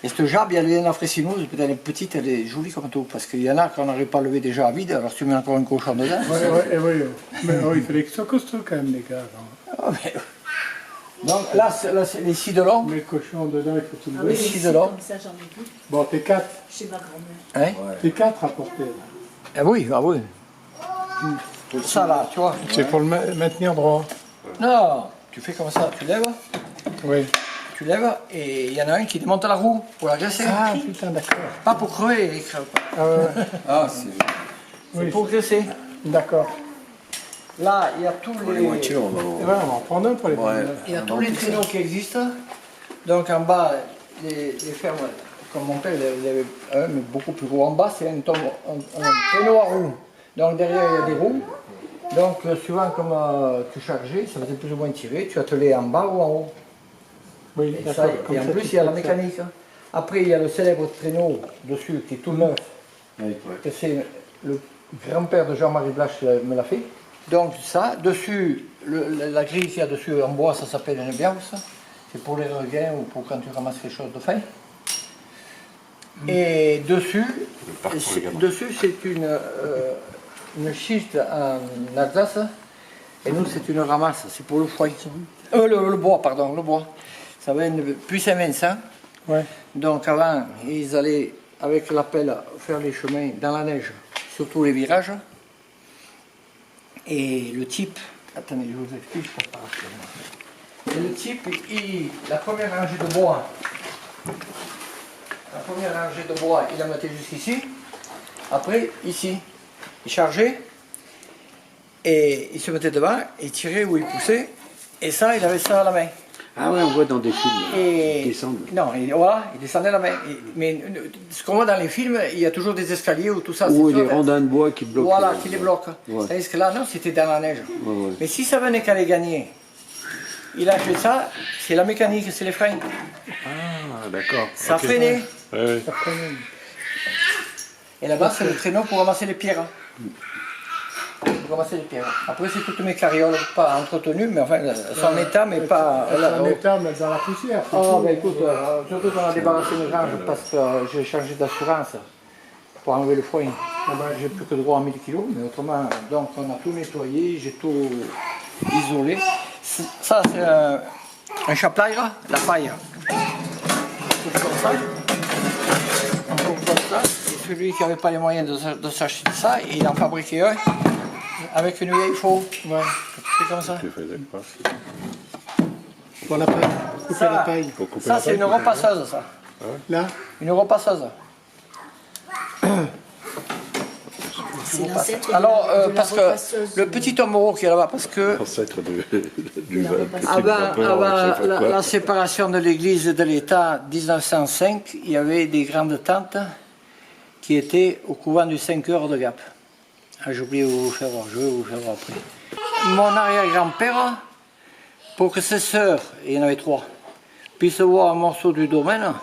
Speaker 3: Et cette jabia, elle est africineuse, elle est petite, elle est jolie comme tout. Parce qu'il y en a qu'on n'arrive pas à lever déjà à vide, alors tu mets encore un cochon dedans.
Speaker 4: Oui. Mais il fallait qu'ils soient costauds quand même, les gars. Non?
Speaker 3: Ah, mais- Donc là, c'est les scies de long.
Speaker 4: Mais le cochon dedans, il faut tout le
Speaker 3: oui,
Speaker 4: mettre.
Speaker 3: scies de long.
Speaker 7: Comme ça, j'en ai vu
Speaker 4: Bon, t'es 4.
Speaker 7: chez ma grand-mère.
Speaker 3: Hein?
Speaker 4: T'es 4 à porter. Là.
Speaker 3: Ah oui, ah oui. Ça là, tu vois.
Speaker 4: C'est pour le maintenir droit.
Speaker 3: Non, tu fais comme ça, tu lèves.
Speaker 4: Oui.
Speaker 3: Tu lèves et il y en a un qui démonte la roue pour la graisser.
Speaker 4: Ah, putain, d'accord.
Speaker 3: Pas pour crever les creux.
Speaker 4: Ah, ouais.
Speaker 2: Ah, c'est
Speaker 3: C'est
Speaker 4: Oui.
Speaker 3: pour graisser.
Speaker 4: D'accord.
Speaker 3: Là, il y a tous
Speaker 2: pour les voitures.
Speaker 4: Et voilà, on va en prendre un pour les
Speaker 2: Ouais.
Speaker 3: Il y a tous les traîneaux qui existent. Donc en bas, les fermes, comme mon père, il avait un, mais beaucoup plus gros. En bas, c'est un traîneau à roues. Donc derrière, il y a des roues. Donc suivant comment tu chargeais, ça faisait plus ou moins tirer. Tu attelais en bas ou en haut.
Speaker 4: Oui,
Speaker 3: Et, ça,
Speaker 4: d'accord. Comme
Speaker 3: et en
Speaker 4: ça,
Speaker 3: plus,
Speaker 4: tu
Speaker 3: il y a la
Speaker 4: fais ça.
Speaker 3: mécanique. Après, il y a le célèbre traîneau dessus qui est tout neuf.
Speaker 2: Ouais.
Speaker 3: Que c'est le grand-père de Jean-Marie Blache qui me l'a fait. Donc ça, dessus, la grille qu'il y a dessus en bois, ça s'appelle une biance. C'est pour les regains ou pour quand tu ramasses quelque chose de fin. Et dessus,
Speaker 6: parc pour les gamins.
Speaker 3: c'est une schiste en Alsace. Et nous, c'est une ramasse, c'est pour le foin. Le bois, pardon, le bois. Ça va être plus Saint-Vincent.
Speaker 4: Ouais.
Speaker 3: Donc avant, ils allaient avec la pelle faire les chemins dans la neige, surtout les virages. Et le type, attendez, je vous explique, je passe par là. Et le type, la première rangée de bois, il la mettait jusqu'ici. Après, ici, il chargeait et il se mettait devant, il tirait ou il poussait. Et ça, il avait ça à la main.
Speaker 2: Ah ouais, on voit dans des films.
Speaker 3: Et
Speaker 2: Ils descendent.
Speaker 3: non, voilà, il descendait la main. Mais ce qu'on voit dans les films, il y a toujours des escaliers ou tout ça.
Speaker 2: Ou
Speaker 3: c'est
Speaker 2: des
Speaker 3: sûr,
Speaker 2: rondins de bois qui bloquent.
Speaker 3: voilà, qui les bloquent.
Speaker 2: Ouais.
Speaker 3: Tandis que là, non, c'était dans la neige.
Speaker 2: Ouais.
Speaker 3: Mais si ça venait qu'à les gagner, il a fait ça, c'est la mécanique, c'est les freins.
Speaker 6: Ah, d'accord.
Speaker 3: Ça
Speaker 6: Ok.
Speaker 3: freinait.
Speaker 6: Ouais.
Speaker 3: Et là-bas, c'est le traîneau pour ramasser les pierres. Pour ramasser les pierres. Après, c'est toutes mes carrioles, pas entretenues, mais enfin, son état, mais pas.
Speaker 4: En état, mais dans la poussière. c'est
Speaker 3: Oh,
Speaker 4: tout.
Speaker 3: ben écoute, surtout qu'on a débarrassé mes granges parce que j'ai changé d'assurance pour enlever le foin. J'ai plus que droit à 1000 kilos, mais autrement, donc on a tout nettoyé, j'ai tout isolé. Ça, c'est un chaplaire, la paille. On coupe comme ça. On coupe comme ça. Et celui qui n'avait pas les moyens de s'acheter ça, il en fabriquait un avec une vieille faux. Ouais. C'est comme ça.
Speaker 6: Tu fais d'accord.
Speaker 4: Pour la paille. Couper la paille.
Speaker 6: Faut couper
Speaker 3: Ça,
Speaker 6: la
Speaker 3: c'est
Speaker 6: paille,
Speaker 3: une repasseuse, ça.
Speaker 4: Là,
Speaker 3: Une repasseuse.
Speaker 8: C'est l'ancêtre
Speaker 3: Alors,
Speaker 8: de la
Speaker 3: parce que
Speaker 8: repasseuse.
Speaker 3: le petit tombereau qui est là-bas, parce que
Speaker 6: Ancêtre du
Speaker 8: La repasseuse.
Speaker 3: avant,
Speaker 6: vapeur, je sais pas
Speaker 3: la,
Speaker 6: quoi.
Speaker 3: la séparation de l'Église et de l'État, 1905, il y avait des grandes tentes qui étaient au couvent du 5 heures de Gap. Ah, j'ai oublié de vous faire voir, je vais vous faire voir après. Mon arrière-grand-père, pour que ses sœurs, et il y en avait 3, puissent voir un morceau du domaine,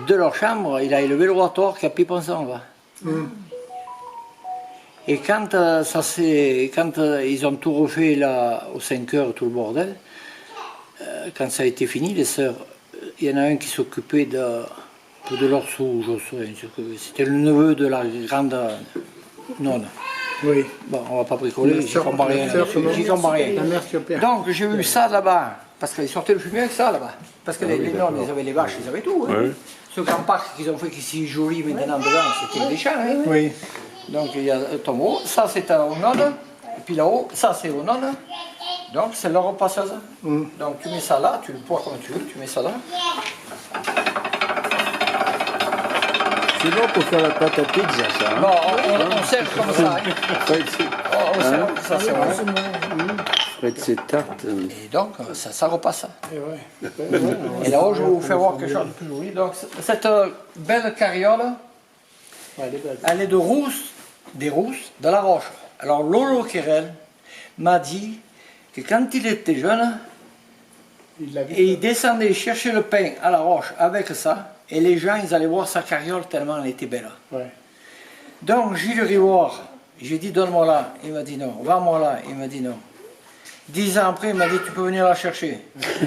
Speaker 3: de leur chambre, il a élevé le rotoire qui a Piponçon là. Et quand, ils ont tout refait là, aux 5 heures, tout le bordel, quand ça a été fini, les sœurs, il y en a un qui s'occupait de leur sous, je sais, c'était le neveu de la grande nonne.
Speaker 4: oui.
Speaker 3: Bon, on va pas bricoler, j'y comprends rien. J'y comprends rien.
Speaker 4: La mère sur père.
Speaker 3: Donc j'ai eu ça là-bas, parce qu'ils sortaient le fumier avec ça là-bas. Parce que les nonnes, ils avaient les vaches, ils avaient tout. Hein.
Speaker 6: Ouais.
Speaker 3: Ce grand parc qu'ils ont fait qui est si joli maintenant dedans, c'était des champs. Hein.
Speaker 4: Oui.
Speaker 3: Donc il y a le tombeau, ça c'est aux nonnes, et puis là-haut, ça c'est aux nonnes. Donc c'est leur repasseuse. Donc tu mets ça là, tu le poires comme tu veux, tu mets ça là.
Speaker 2: C'est bon pour faire la pâte à pizza, ça. Hein.
Speaker 3: Bon, on sert comme ça. Hein. On sert comme ça, c'est vrai.
Speaker 2: Faites ces tartes.
Speaker 3: Et donc ça repasse.
Speaker 4: Et ouais.
Speaker 3: Et là-haut, je vais vous faire voir quelque chose de plus joli. Donc cette belle carriole,
Speaker 4: Ouais, elle est belle.
Speaker 3: elle est de rousse, des rousses, de la roche. Alors Lolo Querel m'a dit que quand il était jeune,
Speaker 4: Il l'a vu.
Speaker 3: et il descendait chercher le pain à la roche avec ça, et les gens, ils allaient voir sa carriole tellement elle était belle.
Speaker 4: Ouais.
Speaker 3: Donc j'ai le voir, j'ai dit donne-moi là, il m'a dit non, va-moi là, il m'a dit non. 10 ans après, il m'a dit tu peux venir la chercher.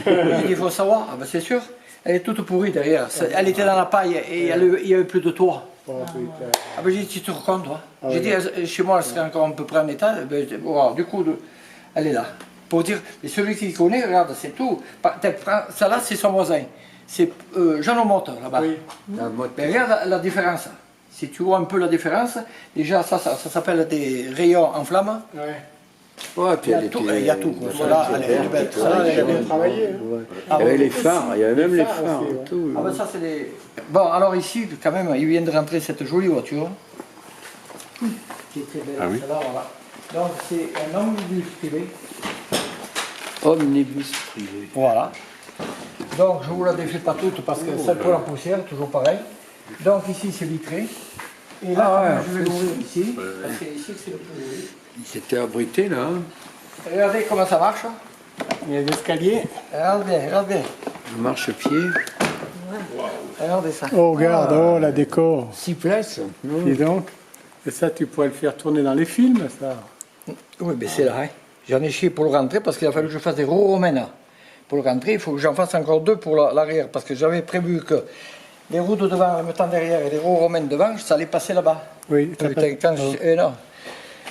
Speaker 3: J'ai dit il faut savoir, ah ben c'est sûr, elle est toute pourrie derrière, elle était dans la paille et il n'y avait plus de toit.
Speaker 4: Bon, oui,
Speaker 3: Ah ben j'ai dit tu te rends compte toi.
Speaker 4: Ah
Speaker 3: J'ai
Speaker 4: oui.
Speaker 3: dit chez moi elle serait encore à peu près en état, ben, voilà, du coup elle est là. Pour dire, mais celui qui connaît, regarde, c'est tout. Ça là c'est son voisin, c'est Jean Omotte là-bas.
Speaker 4: oui.
Speaker 3: Mais regarde la différence. Si tu vois un peu la différence, déjà ça s'appelle des rayons en flamme.
Speaker 4: Ouais.
Speaker 2: Ouais, puis
Speaker 3: Il y a
Speaker 2: elle
Speaker 3: tout,
Speaker 2: était-
Speaker 3: il y a tout. Quoi. Voilà, elle est belle. Celle-là, elle est
Speaker 4: Il a bien
Speaker 3: belle.
Speaker 4: travaillé. Hein.
Speaker 2: Ouais.
Speaker 3: Ah,
Speaker 2: Il y avait
Speaker 3: ouais.
Speaker 2: les phares, il y avait même les
Speaker 4: phares
Speaker 2: phares
Speaker 4: aussi,
Speaker 2: et
Speaker 4: ouais.
Speaker 2: tout.
Speaker 3: Ah ben ça c'est des... Bon, alors ici, quand même, il vient de rentrer cette jolie voiture. Qui est très belle.
Speaker 6: Ah oui.
Speaker 3: Celle-là, voilà. Donc c'est un omnibus privé.
Speaker 2: Omnibus privé.
Speaker 3: Voilà. Donc je vous la défais pas toute parce que c'est pour la poussière, toujours pareil. Donc ici c'est vitré. Et là,
Speaker 2: Ah ouais,
Speaker 3: je vais l'ouvrir ici. Parce que ici c'est le plus joli.
Speaker 2: Il s'était abrité là. Hein.
Speaker 3: Regardez comment ça marche.
Speaker 4: Il y a l'escalier.
Speaker 3: Regardez.
Speaker 2: Le marchepied.
Speaker 3: Regardez ça.
Speaker 4: Oh, regarde, oh, la déco.
Speaker 2: Six places.
Speaker 4: Dis donc. Et ça, tu pourrais le faire tourner dans les films, ça.
Speaker 3: Oui, mais c'est là. Hein. J'en ai chié pour le rentrer parce qu'il a fallu que je fasse des roues romaines. Pour le rentrer, il faut que j'en fasse encore 2 pour l'arrière parce que j'avais prévu que les roues de devant, le mettant derrière et les roues romaines devant, ça allait passer là-bas.
Speaker 4: Oui, t'as
Speaker 3: Putain,
Speaker 4: pas-
Speaker 3: quand non.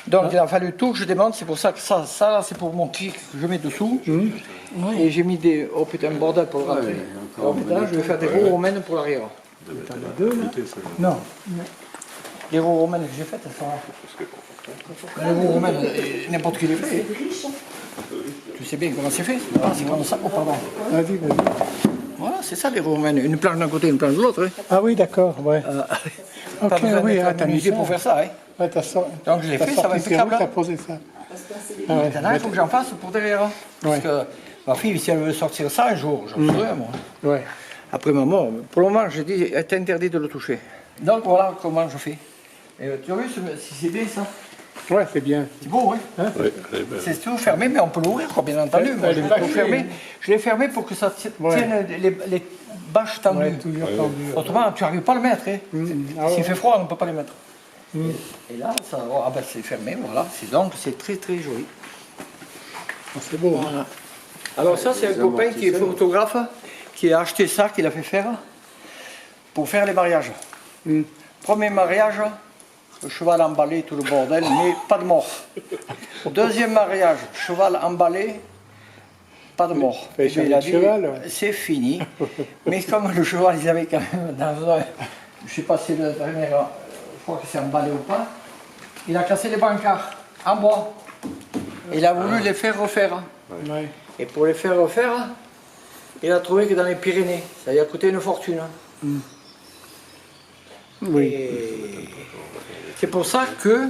Speaker 3: Donc il a fallu tout que je démonte, c'est pour ça que ça là, c'est pour mon clic que je mets dessous. Et j'ai mis des. Oh putain, bordel pour le rentrer. Alors putain, je vais faire des roues romaines pour l'arrière.
Speaker 4: Non.
Speaker 3: Les roues romaines que j'ai faites, elles sont là. Les roues romaines, n'importe qui les fait. Tu sais bien comment c'est fait. Ah, c'est comme ça. Oh, pardon.
Speaker 4: Vas-y, vas-y.
Speaker 3: Voilà, c'est ça les roues romaines. Une planche d'un côté, une planche de l'autre. Hein.
Speaker 4: Ah oui, d'accord, ouais.
Speaker 3: Pas
Speaker 4: Ok,
Speaker 3: besoin
Speaker 4: oui,
Speaker 3: d'être
Speaker 4: ah, t'as mis
Speaker 3: menuisier
Speaker 4: ça.
Speaker 3: pour faire ça. Hein.
Speaker 4: Ouais, t'as sorti.
Speaker 3: Donc je l'ai fait, ça va impeccable.
Speaker 4: T'as posé ça. Ah ouais.
Speaker 3: Maintenant, il faut que j'en fasse pour derrière. Parce
Speaker 4: Ouais.
Speaker 3: que ma fille, si elle veut sortir ça un jour, j'en ferai moi.
Speaker 4: Ouais.
Speaker 3: Après ma mort, pour le moment, j'ai dit, il est interdit de le toucher. Donc voilà comment je fais. Et tu as vu si c'est bien ça?
Speaker 4: Ouais, c'est bien.
Speaker 3: C'est beau, hein?
Speaker 6: Ouais, elle est belle.
Speaker 3: C'est tout fermé, mais on peut l'ouvrir, quoi, bien entendu.
Speaker 4: Ouais,
Speaker 3: Moi,
Speaker 4: elle
Speaker 3: je
Speaker 4: est
Speaker 3: l'ai
Speaker 4: pas
Speaker 3: tout
Speaker 4: clé.
Speaker 3: fermé. Je l'ai fermé pour que ça tienne
Speaker 4: Ouais.
Speaker 3: les bâches tendues.
Speaker 4: Ouais, toujours tendu.
Speaker 3: Autrement, tu n'arrives pas à le mettre. Hein.
Speaker 4: Ah
Speaker 3: S'il
Speaker 4: ouais.
Speaker 3: fait froid, on ne peut pas les mettre. Et là, ça, ah ben, c'est fermé, voilà. Donc, c'est très très joli.
Speaker 4: C'est beau. Hein.
Speaker 3: Voilà. Alors ça, c'est un copain qui est photographe, qui a acheté ça, qui l'a fait faire, pour faire les mariages. Premier mariage, le cheval emballé, tout le bordel, mais pas de mort. Deuxième mariage, cheval emballé, pas de mort.
Speaker 4: Fait
Speaker 3: Et puis, il a
Speaker 4: changer de
Speaker 3: dit,
Speaker 4: cheval, ouais.
Speaker 3: c'est fini. Mais comme le cheval, ils avaient quand même dans un... Je ne sais pas si le dernier, je crois que c'est emballé ou pas, il a cassé les brancards en bois. Il a voulu les faire refaire.
Speaker 4: Ouais.
Speaker 3: Et pour les faire refaire, il a trouvé que dans les Pyrénées, ça lui a coûté une fortune.
Speaker 4: Oui.
Speaker 3: Et c'est pour ça que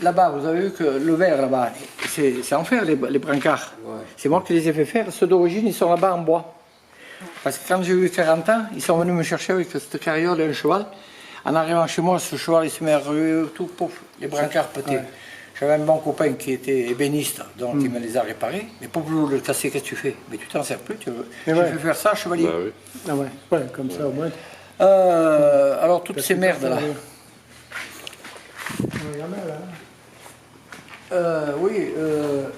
Speaker 3: là-bas, vous avez vu que le verre là-bas, c'est en fer les brancards. C'est moi qui les ai fait faire. Ceux d'origine, ils sont là-bas en bois. Parce que quand j'ai eu 40 ans, ils sont venus me chercher avec cette carriole et un cheval. En arrivant chez moi, ce cheval, il se met à ruer, tout, pouf, les brancards pétaient. J'avais un bon copain qui était ébéniste, donc il me les a réparés. Mais pour le casser, qu'est-ce que tu fais? Mais tu t'en sers plus, tu veux. J'ai fait faire ça, chevalier.
Speaker 6: Bah oui.
Speaker 4: Ah ouais, ouais, comme ça au moins.
Speaker 3: Alors, toutes ces merdes-là.
Speaker 4: Il y en a là.
Speaker 3: Oui,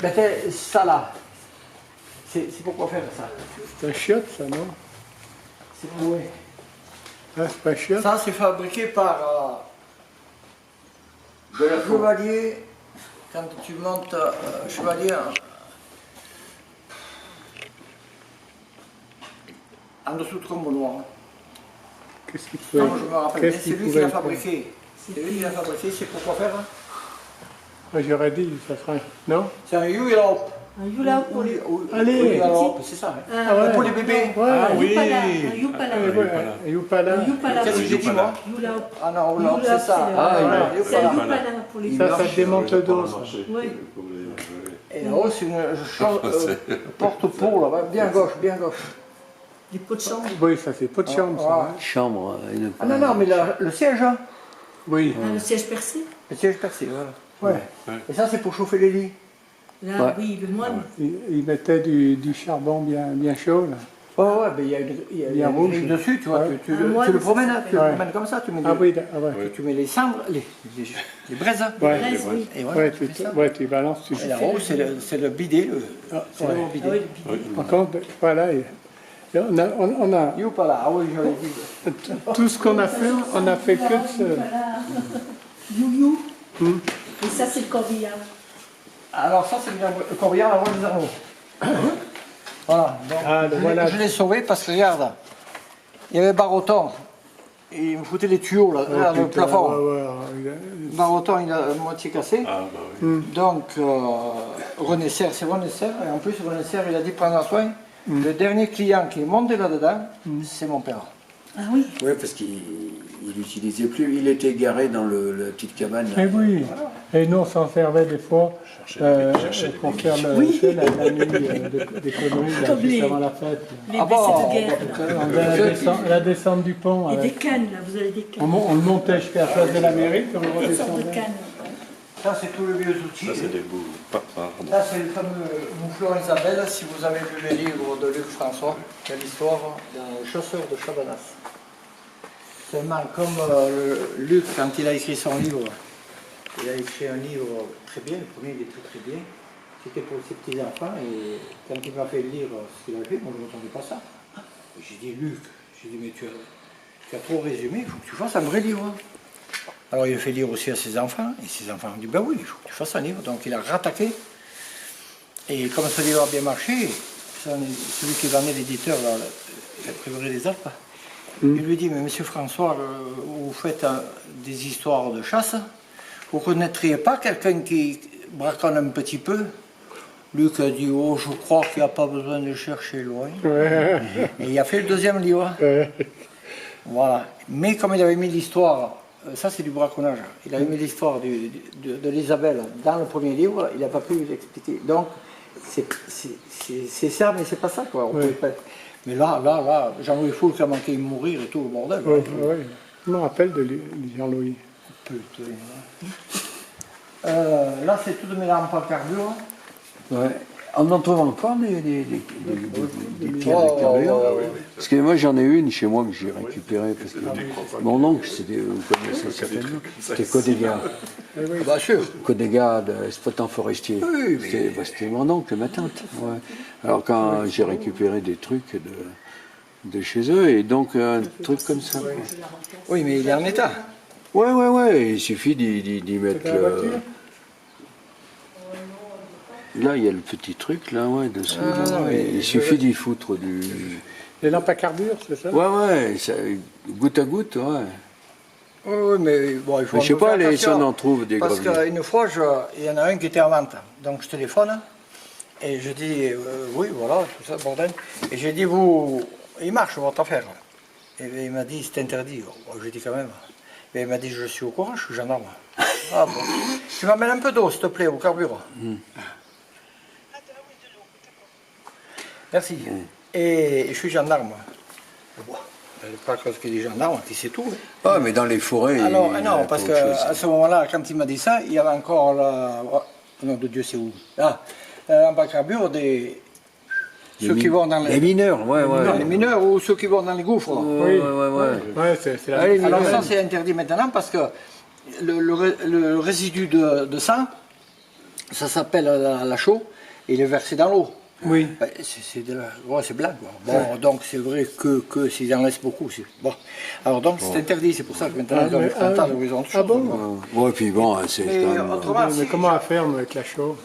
Speaker 3: ben, ça là, c'est pour quoi faire ça?
Speaker 4: C'est un chiotte, ça, non?
Speaker 3: C'est pour ouais.
Speaker 4: Ah, c'est pas un chiotte?
Speaker 3: Ça, c'est fabriqué par chevalier. Quand tu montes chevalier en dessous de Combenoir.
Speaker 4: Qu'est-ce qu'il pouvait,
Speaker 3: Non, je me rappelle, mais
Speaker 4: qu'est-ce
Speaker 3: c'est
Speaker 4: qu'il
Speaker 3: lui qui
Speaker 4: pouvait
Speaker 3: l'a
Speaker 4: faire?
Speaker 3: fabriqué. C'est lui qui l'a fabriqué, c'est pour quoi faire?
Speaker 4: Moi, j'aurais dit, ça serait. Non?
Speaker 3: C'est un Yulop.
Speaker 5: Un Yula pour les...
Speaker 4: Allez!
Speaker 3: C'est ça.
Speaker 5: Ah
Speaker 4: ouais.
Speaker 3: Pour les bébés.
Speaker 4: Ouais,
Speaker 5: Un
Speaker 6: oui.
Speaker 5: Yupala. Un Yupala.
Speaker 4: Youpala.
Speaker 5: Un Yupala.
Speaker 3: Qu'est-ce que j'ai dit moi?
Speaker 5: Yula.
Speaker 3: Ah non,
Speaker 5: Yula,
Speaker 3: c'est ça.
Speaker 5: c'est le-
Speaker 3: Ah,
Speaker 5: C'est un
Speaker 3: Yulop.
Speaker 5: Yupala pour les...
Speaker 4: Ça démonte le dos, ça.
Speaker 5: Oui.
Speaker 3: Et là-haut, c'est une porte-pour, là, bien gauche, bien gauche.
Speaker 5: Des pots de chambre.
Speaker 4: Oui, ça, c'est pas de chambre, ça. hein.
Speaker 2: Chambre.
Speaker 3: Ah non, non, mais le siège, hein.
Speaker 4: Oui.
Speaker 5: Ah, le siège percé.
Speaker 3: Le siège percé, voilà.
Speaker 4: Ouais.
Speaker 3: Et ça, c'est pour chauffer les lits.
Speaker 5: Là,
Speaker 2: Ouais.
Speaker 5: oui, le moine.
Speaker 4: Il mettait du charbon bien chaud, là.
Speaker 3: Ouais, ouais, mais il y a une
Speaker 4: rouge.
Speaker 3: grille dessus, tu vois.
Speaker 4: Ouais.
Speaker 3: Tu
Speaker 5: Un
Speaker 3: le
Speaker 5: moine,
Speaker 3: promènes, hein, tu le
Speaker 4: Ouais.
Speaker 3: promènes comme ça, tu mets,
Speaker 4: Ah
Speaker 3: des-
Speaker 4: oui, ah ouais.
Speaker 3: tu mets les cendres, les braises. hein.
Speaker 4: Ouais.
Speaker 5: Braise, oui.
Speaker 3: Et voilà,
Speaker 4: Ouais,
Speaker 3: tu fais ça.
Speaker 4: tu balances, tu
Speaker 3: Et là-haut, c'est le bidet, c'est
Speaker 4: ouais.
Speaker 3: le
Speaker 5: Ah
Speaker 3: bidet.
Speaker 5: oui, le bidet.
Speaker 4: Par contre, voilà, on a
Speaker 3: Youpa là, ah oui, je l'ai dit.
Speaker 4: tout ce qu'on a fait que de ce...
Speaker 5: You. Et ça, c'est le corbillard.
Speaker 3: Alors ça, c'est le corbillard à la voie des Arnaud. Voilà, donc
Speaker 4: Ah, le voilà.
Speaker 3: je l'ai sauvé parce que regarde, il y avait Baroton, et il me foutait les tuyaux là, là, le
Speaker 4: putain,
Speaker 3: plafond.
Speaker 4: ouais,
Speaker 3: Baroton, il a à moitié cassé.
Speaker 6: Ah, bah oui.
Speaker 3: Donc, René Serre, c'est René Serre, et en plus, René Serre, il a dit prendre soin. Le dernier client qui est monté là-dedans, c'est mon père.
Speaker 5: Ah oui.
Speaker 2: Oui, parce qu'il n'utilisait plus. Il était garé dans la petite cabane. là.
Speaker 4: Mais oui, et nous on s'en servait des fois pour faire tu sais, la nuit des conneries là,
Speaker 5: Comme
Speaker 4: juste
Speaker 5: les-
Speaker 4: avant la fête.
Speaker 5: Les
Speaker 3: Ah
Speaker 5: baissées
Speaker 3: bon,
Speaker 5: de guerre. là.
Speaker 4: On faisait la descente du pont.
Speaker 5: Et des
Speaker 4: Avec.
Speaker 5: cannes, là, vous avez des cannes.
Speaker 4: On le montait jusqu'à la place de la mairie, puis on le
Speaker 5: Toutes sortes de
Speaker 4: redescendait.
Speaker 5: cannes.
Speaker 3: Ça, c'est tous les vieux outils.
Speaker 6: Ça, c'est des bouts. Pardon.
Speaker 3: Là, c'est le fameux Mouflon Isabelle, si vous avez lu les livres de Luc François, c'est l'histoire d'un chasseur de Chabanas. Seulement, comme Luc, quand il a écrit son livre, il a écrit un livre très bien, le premier il est très bien, c'était pour ses petits-enfants, et quand il m'a fait lire ce qu'il avait fait, moi je ne m'attendais pas à ça. J'ai dit, Luc, j'ai dit, mais tu as trop résumé, il faut que tu fasses un vrai livre. Alors il a fait lire aussi à ses enfants, et ses enfants ont dit, ben oui, il faut que tu fasses un livre. Donc il a rattaqué, et comme ce livre a bien marché, celui qui vendait l'éditeur, la Prévoirie des Alpes, il lui dit, mais monsieur François, vous faites des histoires de chasse, vous ne connaîtriez pas quelqu'un qui braconne un petit peu? Luc a dit, oh, je crois qu'il n'y a pas besoin de chercher loin.
Speaker 4: Ouais.
Speaker 3: Et il a fait le deuxième livre. Voilà. Mais comme il avait mis l'histoire, ça c'est du braconnage, il avait mis l'histoire de l'Isabelle dans le premier livre, il n'a pas pu l'expliquer. Donc, c'est ça, mais c'est pas ça, quoi. On
Speaker 4: Ouais.
Speaker 3: peut pas- Mais là, Jean-Louis Foul qui a manqué de mourir et tout, le bordel.
Speaker 4: Ouais, ouais. Je me rappelle de Jean-Louis.
Speaker 3: Putain. Là, c'est tout de mes lampes à carburant.
Speaker 2: Ouais. On en trouve encore des pierres de carburant. Parce que moi j'en ai une chez moi que j'ai récupérée. Parce que mon oncle, vous connaissez certainement, c'était Codéga.
Speaker 3: Bien sûr.
Speaker 2: Codéga, exploitant forestier.
Speaker 3: Oui, mais-
Speaker 2: C'était mon oncle, ma tante. Ouais. Alors quand j'ai récupéré des trucs de chez eux, et donc un truc comme ça. Quoi.
Speaker 3: Oui, mais il est en état.
Speaker 2: Ouais, il suffit d'y mettre
Speaker 4: C'était la voiture?
Speaker 2: Là, il y a le petit truc, là, ouais, dessus.
Speaker 3: Ah,
Speaker 2: là,
Speaker 3: oui.
Speaker 2: il suffit d'y foutre du...
Speaker 4: Les lampes à carbure, c'est ça?
Speaker 2: Ouais, ça, goutte à goutte, ouais.
Speaker 3: Oui, mais bon, il faut
Speaker 2: Mais je sais
Speaker 3: un peu
Speaker 2: pas,
Speaker 3: faire
Speaker 2: si
Speaker 3: attention.
Speaker 2: on en trouve des
Speaker 3: Parce
Speaker 2: graviers.
Speaker 3: qu'une fois, il y en a un qui était en vente. Donc je téléphone et je dis oui, voilà, tout ça, bordel. Et j'ai dit, vous, il marche votre affaire. Et il m'a dit, c'est interdit. Bon, j'ai dit quand même. Et il m'a dit, je suis au courant, je suis gendarme. Ah bon. Tu m'amènes un peu d'eau, s'il te plaît, au carburant. Merci. Et je suis gendarme. Bon, pas parce qu'il est gendarme, qui sait tout. Hein.
Speaker 2: Ah, mais dans les forêts.
Speaker 3: Alors,
Speaker 2: il y a
Speaker 3: non,
Speaker 2: pas
Speaker 3: parce
Speaker 2: autre chose.
Speaker 3: qu'à ce moment-là, quand il m'a dit ça, il y avait encore la... Oh, nom de Dieu, c'est où? Ah, en bas carbure, ceux qui vont dans
Speaker 2: Les mineurs, ouais, ouais.
Speaker 3: Non, les mineurs ou ceux qui vont dans les gouffres.
Speaker 2: Ouais, ouais, ouais.
Speaker 4: Ouais, c'est la
Speaker 2: Allez,
Speaker 3: Alors
Speaker 2: mineurs.
Speaker 3: ça, c'est interdit maintenant parce que le résidu de sang, ça s'appelle la chaux, et il est versé dans l'eau.
Speaker 4: Oui.
Speaker 3: Ouais, c'est blanc. Quoi. Bon, donc c'est vrai que s'ils en laissent beaucoup, c'est bon. Alors donc c'est interdit, c'est pour ça que maintenant ils ont des frontales horizon de choses.
Speaker 4: bon
Speaker 2: Ouais, puis bon, c'est
Speaker 3: Mais
Speaker 2: quand même...
Speaker 3: autrement,
Speaker 4: Mais comment à faire avec la chaux?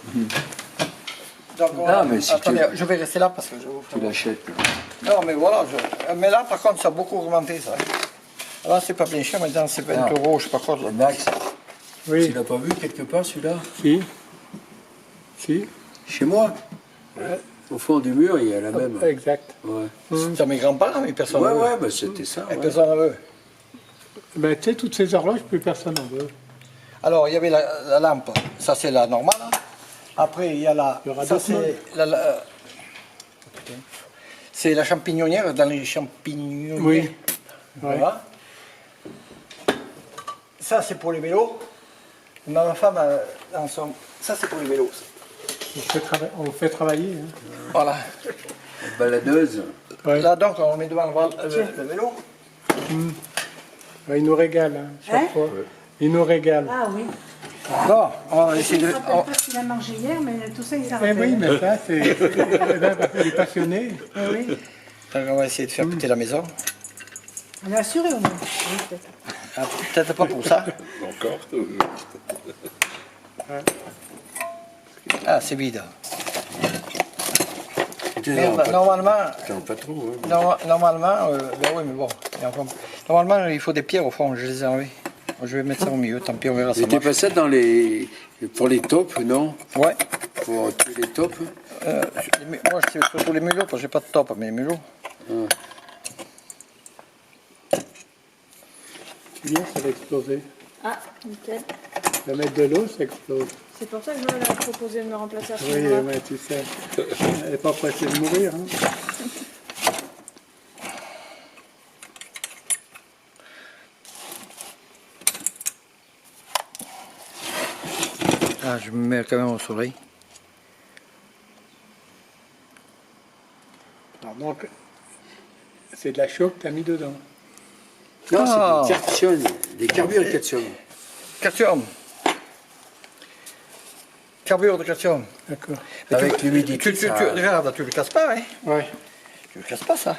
Speaker 3: donc, voilà.
Speaker 2: mais si
Speaker 3: Attendez, je vais rester là parce que je vais vous
Speaker 2: Tu
Speaker 3: faire...
Speaker 2: l'achètes.
Speaker 3: Non, mais voilà. Mais là, par contre, ça a beaucoup augmenté, ça. Là, c'est pas bien cher, maintenant, c'est 20 €, je sais pas quoi.
Speaker 2: Le Max,
Speaker 4: Oui.
Speaker 2: tu l'as pas vu quelque part, celui-là?
Speaker 4: Si. Si.
Speaker 2: Chez moi? Au fond du mur, il y a la même.
Speaker 4: Exact.
Speaker 2: Ouais,
Speaker 3: C'est à mes grands-parents, mais personne
Speaker 2: ouais,
Speaker 3: ne veut.
Speaker 2: ouais, bah, c'était ça.
Speaker 3: Et
Speaker 2: Ouais.
Speaker 3: personne ne veut.
Speaker 4: Ben, tu sais, toutes ces horloges, plus personne n'en veut.
Speaker 3: Alors, il y avait la lampe, ça c'est la normale. Après, il y a la...
Speaker 4: Il y aura
Speaker 3: ça,
Speaker 4: d'autres modèles.
Speaker 3: c'est la champignonnière, dans les champignonniers.
Speaker 4: Oui.
Speaker 3: Voilà. Ça, c'est pour les vélos. Ma femme, dans son... ça, c'est pour les vélos.
Speaker 4: On fait travailler. Hein.
Speaker 3: Voilà.
Speaker 2: Baladeuse.
Speaker 4: Ouais.
Speaker 3: Là, donc, on met devant le vélo.
Speaker 4: Ouais, il nous régale, hein, chaque fois. Il nous régale.
Speaker 5: Ah oui.
Speaker 3: Bon, on va essayer
Speaker 5: Je
Speaker 3: de...
Speaker 5: ne me rappelle pas ce qu'il a mangé hier, mais tout ça, il s'en
Speaker 4: Eh
Speaker 5: rappelle.
Speaker 4: oui, mais ça, c'est... Il est passionné.
Speaker 5: Ah oui.
Speaker 3: Donc, on va essayer de faire péter la maison.
Speaker 5: On est assuré au moins. Oui, peut-être.
Speaker 3: Ah, peut-être pas pour ça.
Speaker 6: Encore
Speaker 3: Ah, c'est vide.
Speaker 2: Tu
Speaker 3: Mais,
Speaker 2: n'en
Speaker 3: normalement,
Speaker 2: pas trop. Hein.
Speaker 3: normalement, ben oui, mais bon. Normalement, il faut des pierres au fond, je les ai enlevées. Je vais mettre ça au milieu, tant pis, on verra ça.
Speaker 2: C'était
Speaker 3: marche.
Speaker 2: pas ça dans les... pour les taupes, non?
Speaker 3: Ouais.
Speaker 2: Pour tuer les taupes?
Speaker 3: Moi, c'est surtout les mulots, parce que j'ai pas de top, mais les mulots.
Speaker 4: Bien, ça va exploser.
Speaker 5: Ah, nickel.
Speaker 4: Tu vas mettre de l'eau, ça explose.
Speaker 5: C'est pour ça que je lui ai proposé de me remplacer à ce
Speaker 4: Oui,
Speaker 5: moment-là.
Speaker 4: mais tu sais, elle n'est pas pressée de mourir. Hein.
Speaker 3: Ah, je me mets quand même au soleil.
Speaker 4: Alors donc, c'est de la chaux que tu as mis dedans.
Speaker 2: Non,
Speaker 3: Ah.
Speaker 2: c'est des cartions, des carbures calcium.
Speaker 3: Calcium. Carbure de calcium.
Speaker 4: D'accord.
Speaker 2: Avec l'humidité. ça-
Speaker 3: Regarde, tu le casses pas, hein?
Speaker 4: Ouais.
Speaker 3: Tu le casses pas, ça.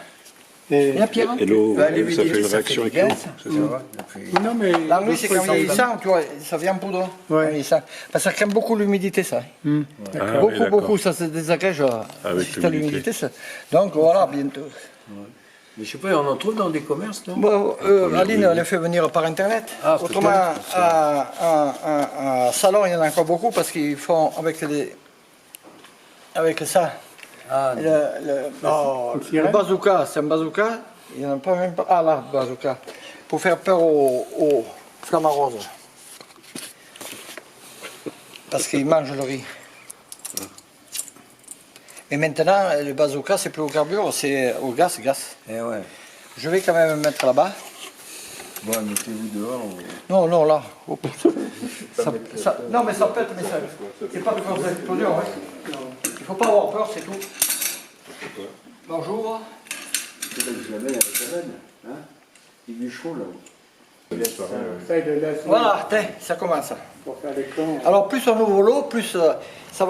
Speaker 4: Et...
Speaker 3: La pierre.
Speaker 6: Et l'eau,
Speaker 3: Bah,
Speaker 6: ça fait
Speaker 3: l'humidité,
Speaker 6: une
Speaker 3: ça
Speaker 6: réaction
Speaker 3: fait
Speaker 6: avec
Speaker 3: des
Speaker 6: l'eau.
Speaker 3: gaz.
Speaker 6: C'est ça.
Speaker 4: Non, mais...
Speaker 3: L'ennui, c'est quand il sent, tu vois, ça vient en poudre.
Speaker 4: Ouais.
Speaker 3: Il sent. Parce que ça crème beaucoup l'humidité, ça.
Speaker 6: Ah, oui,
Speaker 3: Beaucoup,
Speaker 6: d'accord.
Speaker 3: beaucoup, ça se désagrège.
Speaker 6: Avec
Speaker 3: si t'as
Speaker 6: l'humidité.
Speaker 3: l'humidité. Ça. Donc voilà, bientôt.
Speaker 2: Mais je sais pas, on en trouve dans des commerces, non?
Speaker 3: Bon, Aline, elle les fait venir par internet.
Speaker 2: Ah,
Speaker 3: Autrement,
Speaker 2: peut-être,
Speaker 3: à Salon, il y en a encore beaucoup parce qu'ils font avec ça.
Speaker 2: Ah,
Speaker 3: Le bazooka, c'est un bazooka. Il n'y en a pas même pas. Ah là, bazooka. Pour faire peur aux flammes roses. Parce qu'ils mangent le riz. Et maintenant, le bazooka, c'est plus au carbure, c'est au gaz.
Speaker 2: eh ouais.
Speaker 3: Je vais quand même me mettre là-bas.
Speaker 2: Bon, mettez-vous dehors.
Speaker 3: Non, non, là. Oh, non, mais ça pète, mais ça. C'est pas de grosses explosions. Hein. Il ne faut pas avoir peur, c'est tout. Bonjour.
Speaker 2: Je la mets avec la veine, hein? Il est chaud, là.
Speaker 4: Ça, il le laisse
Speaker 3: Voilà, tiens, ça commence.
Speaker 4: pour faire les clons.
Speaker 3: Alors, plus on ouvre l'eau, plus ça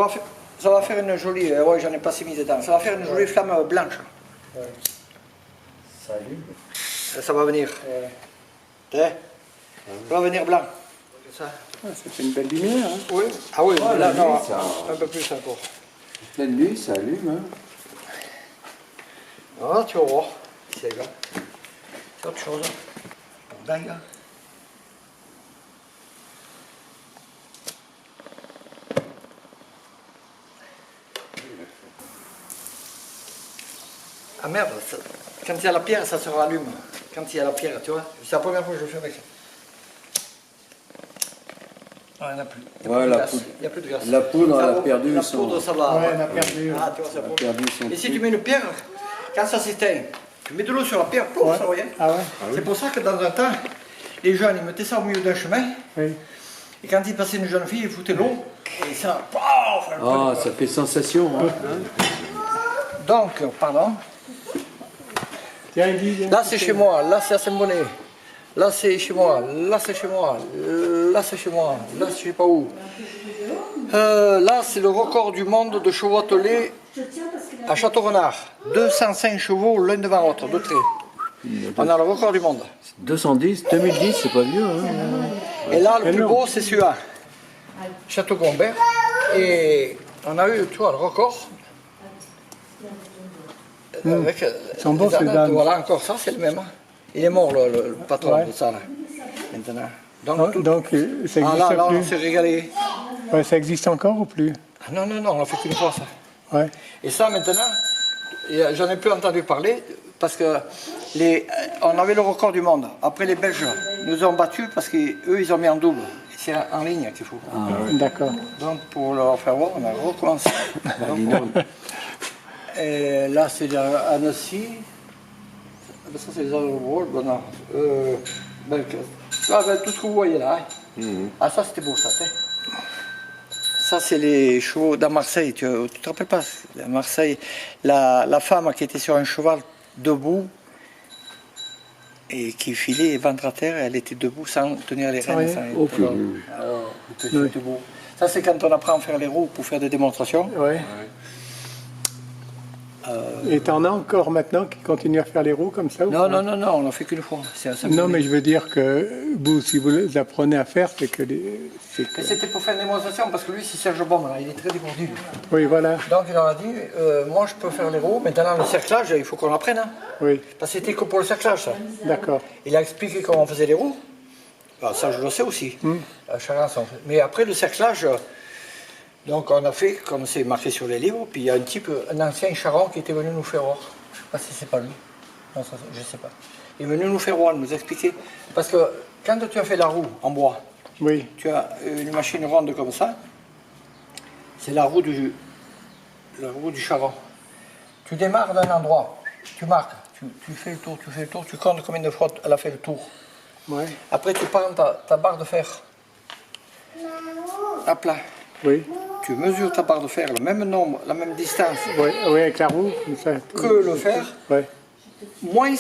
Speaker 3: va faire une jolie. Ouais, j'en ai pas si mis dedans. Ça va faire une jolie flamme blanche.
Speaker 2: Salut.
Speaker 3: Ça va venir. Tiens, ça va venir blanc. Ça.
Speaker 4: Ah, c'est une belle lumière. Hein.
Speaker 3: Oui. Ah oui,
Speaker 2: Oh,
Speaker 3: là,
Speaker 2: la
Speaker 3: non,
Speaker 2: nuit, ça.
Speaker 3: un peu plus encore.
Speaker 2: Pleine nuit, ça allume, hein?
Speaker 3: Ah, tu vas voir. C'est là. C'est autre chose. Dingue. Ah merde, quand il y a la pierre, ça se rallume. Quand il y a la pierre, tu vois. C'est la première fois que je le fais avec ça. Ah, il n'y en a plus. Il n'y a,
Speaker 2: Ouais,
Speaker 3: plus de
Speaker 2: la
Speaker 3: glace.
Speaker 2: poudre.
Speaker 3: Il y a plus de glace.
Speaker 2: La poudre, elle a
Speaker 3: Ça,
Speaker 2: perdu
Speaker 3: la
Speaker 2: son-
Speaker 3: poudre, ça va.
Speaker 4: Ouais, on a perdu.
Speaker 3: Ah, tu vois, c'est bon.
Speaker 2: perdu son
Speaker 3: Et si
Speaker 2: truc.
Speaker 3: tu mets une pierre, quand ça s'éteint, tu mets de l'eau sur la pierre, pouf,
Speaker 4: Ouais.
Speaker 3: ça revient.
Speaker 4: Ah ouais?
Speaker 3: C'est pour ça que dans un temps, les jeunes, ils mettaient ça au milieu d'un chemin,
Speaker 4: Oui.
Speaker 3: et quand ils passaient une jeune fille, ils foutaient l'eau, et ça, pouf,
Speaker 2: Ah, ça fait sensation. Hein.
Speaker 3: Donc, pardon,
Speaker 4: Tiens, Guy, viens.
Speaker 3: là c'est chez moi, là c'est à Saint-Bonnet, là c'est chez moi, là c'est chez moi, là c'est chez moi, là je sais pas où. Là c'est le record du monde de chevaux attelés à Château-Renard. 205 chevaux l'un devant l'autre, de trait. On a le record du monde.
Speaker 2: 210, 2010, c'est pas vieux. Hein.
Speaker 3: Et là, le plus
Speaker 4: non.
Speaker 3: beau, c'est celui-là. Château-Gombert. Et on a eu, tu vois, le record. Avec,
Speaker 4: Ils sont beaux,
Speaker 3: les
Speaker 4: ces
Speaker 3: ânes.
Speaker 4: ânes.
Speaker 3: Voilà, encore ça, c'est le même. Il est mort, le patron
Speaker 4: Ouais.
Speaker 3: de ça, là, maintenant.
Speaker 4: Donc, ça
Speaker 3: Ah,
Speaker 4: existe
Speaker 3: là, on
Speaker 4: plus.
Speaker 3: s'est régalé.
Speaker 4: Ouais, ça existe encore ou plus?
Speaker 3: Ah, non, non, non, on l'a fait qu'une fois, ça.
Speaker 4: Ouais.
Speaker 3: Et ça, maintenant, j'en ai plus entendu parler, parce que on avait le record du monde. Après, les Belges nous ont battus, parce qu'eux, ils ont mis en double. C'est en ligne qu'il faut.
Speaker 4: D'accord.
Speaker 3: Donc, pour leur faire voir, on a recommencé. Et là, c'est Annecy. Ça, c'est les Alpes, bon, non. Tout ce que vous voyez là. Hein. Ah, ça, c'était beau, ça. T'sais. Ça, c'est les chevaux dans Marseille. Tu te rappelles pas? À Marseille, la femme qui était sur un cheval debout et qui filait ventre à terre, elle était debout sans tenir les rênes.
Speaker 4: rien.
Speaker 3: Sans
Speaker 2: Oh,
Speaker 3: tout
Speaker 2: plus.
Speaker 3: alors, c'était beau. Ça, c'est quand on apprend à faire les roues pour faire des démonstrations.
Speaker 4: Ouais. Et t'en as encore maintenant qui continuent à faire les roues comme ça ou
Speaker 3: Non,
Speaker 4: pas?
Speaker 3: non, non, non, on l'a fait qu'une fois. C'est à
Speaker 4: Non, mais je veux dire que vous, si vous les apprenez à faire, c'est que c'est que-
Speaker 3: Mais c'était pour faire une démonstration parce que lui, c'est Serge Baum, là, il est très dégourdi.
Speaker 4: Oui, voilà.
Speaker 3: Donc il leur a dit, moi je peux faire les roues, maintenant le cerclage, il faut qu'on l'apprenne. Hein.
Speaker 4: Oui,
Speaker 3: Parce que c'était que pour le cerclage, ça.
Speaker 4: d'accord.
Speaker 3: Il a expliqué comment on faisait les roues. Alors, ça, je le sais aussi. Chacun son. Mais après le cerclage, donc on a fait, comme c'est marqué sur les livres, puis il y a un type, un ancien charron qui était venu nous faire voir. Je ne sais pas si c'est pas lui. Non, ça, je ne sais pas. Il est venu nous faire voir, nous expliquer. Parce que quand tu as fait la roue en bois,
Speaker 4: Oui,
Speaker 3: tu as une machine ronde comme ça, c'est la roue du charron. Tu démarres d'un endroit, tu marques, tu fais le tour, tu comptes combien de fois elle a fait le tour.
Speaker 4: ouais,
Speaker 3: Après, tu prends ta barre de fer. Hop là.
Speaker 4: oui,
Speaker 3: Tu mesures ta barre de fer, le même nombre, la même distance
Speaker 4: oui, oui, avec la roue, comme ça.
Speaker 3: que le fer,
Speaker 4: Ouais,
Speaker 3: moins,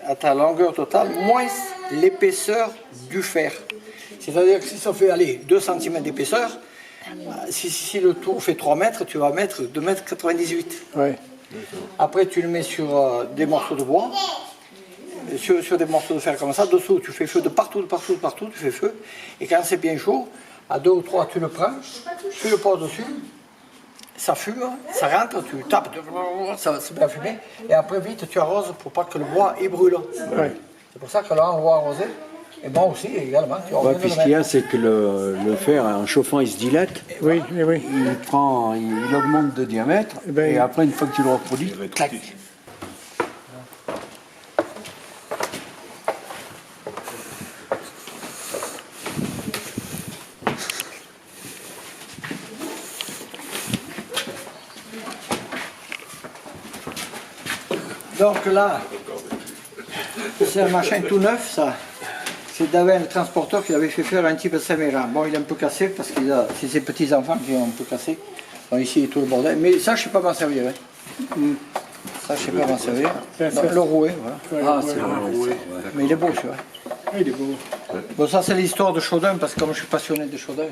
Speaker 3: à ta longueur totale, moins l'épaisseur du fer. C'est-à-dire que si ça fait, allez, 2 cm d'épaisseur, si le tour fait 3 mètres, tu vas mettre 2,98 m.
Speaker 4: ouais,
Speaker 3: Après, tu le mets sur des morceaux de bois, sur des morceaux de fer comme ça. Dessous, tu fais feu de partout, tu fais feu. Et quand c'est bien chaud, à 2 ou 3, tu le prends, tu le poses dessus, ça fume, ça rentre, tu tapes, ça se met à fumer. Et après, vite, tu arroses pour pas que le bois il brûle.
Speaker 4: ouais.
Speaker 3: C'est pour ça que là, on doit arroser. Et moi aussi, également. Tu
Speaker 2: Ouais, puis ce qu'il y a, c'est que le fer, en chauffant, il se dilate.
Speaker 4: Oui, oui, oui.
Speaker 2: Il augmente de diamètre.
Speaker 4: Eh ben,
Speaker 2: et après, une fois que tu le reproduis, clac.
Speaker 3: Donc là, c'est un machin tout neuf, ça. C'est David, le transporteur, qui avait fait faire un type de Saint-Méran. Bon, il est un peu cassé parce que c'est ses petits-enfants qui ont un peu cassé. Bon, ici, tout le bordel. Mais ça, je ne sais pas m'en servir. Hein. Ça, je ne sais pas m'en servir. Non, le rouet, voilà. Ah, c'est bon. Mais il est beau, celui-là.
Speaker 4: Il est beau.
Speaker 3: Bon, ça, c'est l'histoire de Chaudin, parce que comme je suis passionné de Chaudin.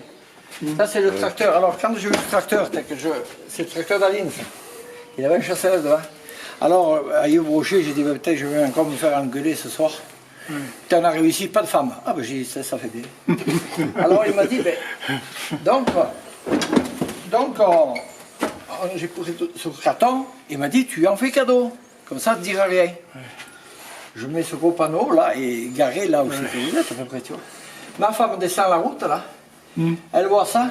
Speaker 3: Ça, c'est le tracteur. Alors, quand j'ai vu le tracteur, c'est le tracteur d'Aline, ça. Il avait un chasseur devant. Alors, à Yves Brochet, j'ai dit, bah, peut-être je vais encore me faire engueuler ce soir. Tu en as réussi, pas de femme. Ah, ben j'ai dit, ça fait bien. Alors, il m'a dit, ben, donc j'ai posé ce carton, il m'a dit, tu en fais cadeau. Comme ça, tu ne diras rien. Je mets ce gros panneau, là, et garé là où c'est que vous êtes, à peu près, tu vois. Ma femme descend la route, là. Elle voit ça.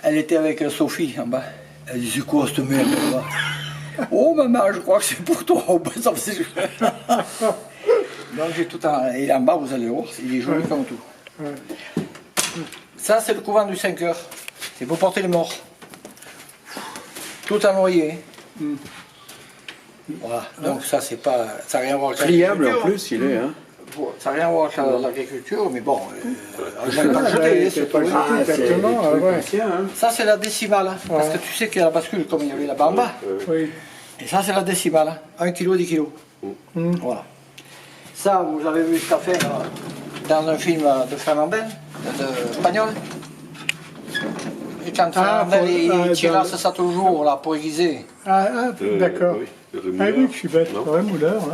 Speaker 3: Elle était avec Sophie, en bas. Elle dit, c'est quoi cette merde, là? Oh maman, je crois que c'est pour toi. Oh, ben, ça fait- Donc j'ai tout en... Il est en bas, vous allez voir, il est joli comme tout.
Speaker 4: Ouais.
Speaker 3: Ça, c'est le couvent du 5 heures. C'est pour porter les morts. Tout en noyer. Voilà. Donc ça, c'est pas... Ça n'a rien à voir avec
Speaker 2: Pliable en
Speaker 3: l'agriculture.
Speaker 2: plus, il est. Hein.
Speaker 3: Ça n'a rien à voir avec l'agriculture, mais bon... je vais pas le jeter, c'est
Speaker 4: pas
Speaker 3: tout.
Speaker 4: le jeter, exactement. Ah, ouais.
Speaker 2: Hein.
Speaker 3: Ça, c'est la décimale. Hein, parce que tu sais qu'il y a la bascule, comme il y avait là-bas en bas.
Speaker 4: Oui.
Speaker 3: Et ça, c'est la décimale. Hein. 1 kg, 10 kg. Voilà. Ça, vous avez vu cette affaire dans un film de Fernandel, de Espagnol. Et quand Fernandel, il tirasse ça toujours là, pour aiguiser.
Speaker 4: Ah, d'accord.
Speaker 6: Oui, le
Speaker 4: Ah
Speaker 6: mouleur.
Speaker 4: oui, je suis bête.
Speaker 6: Non.
Speaker 4: Ouais, mouleur, ouais.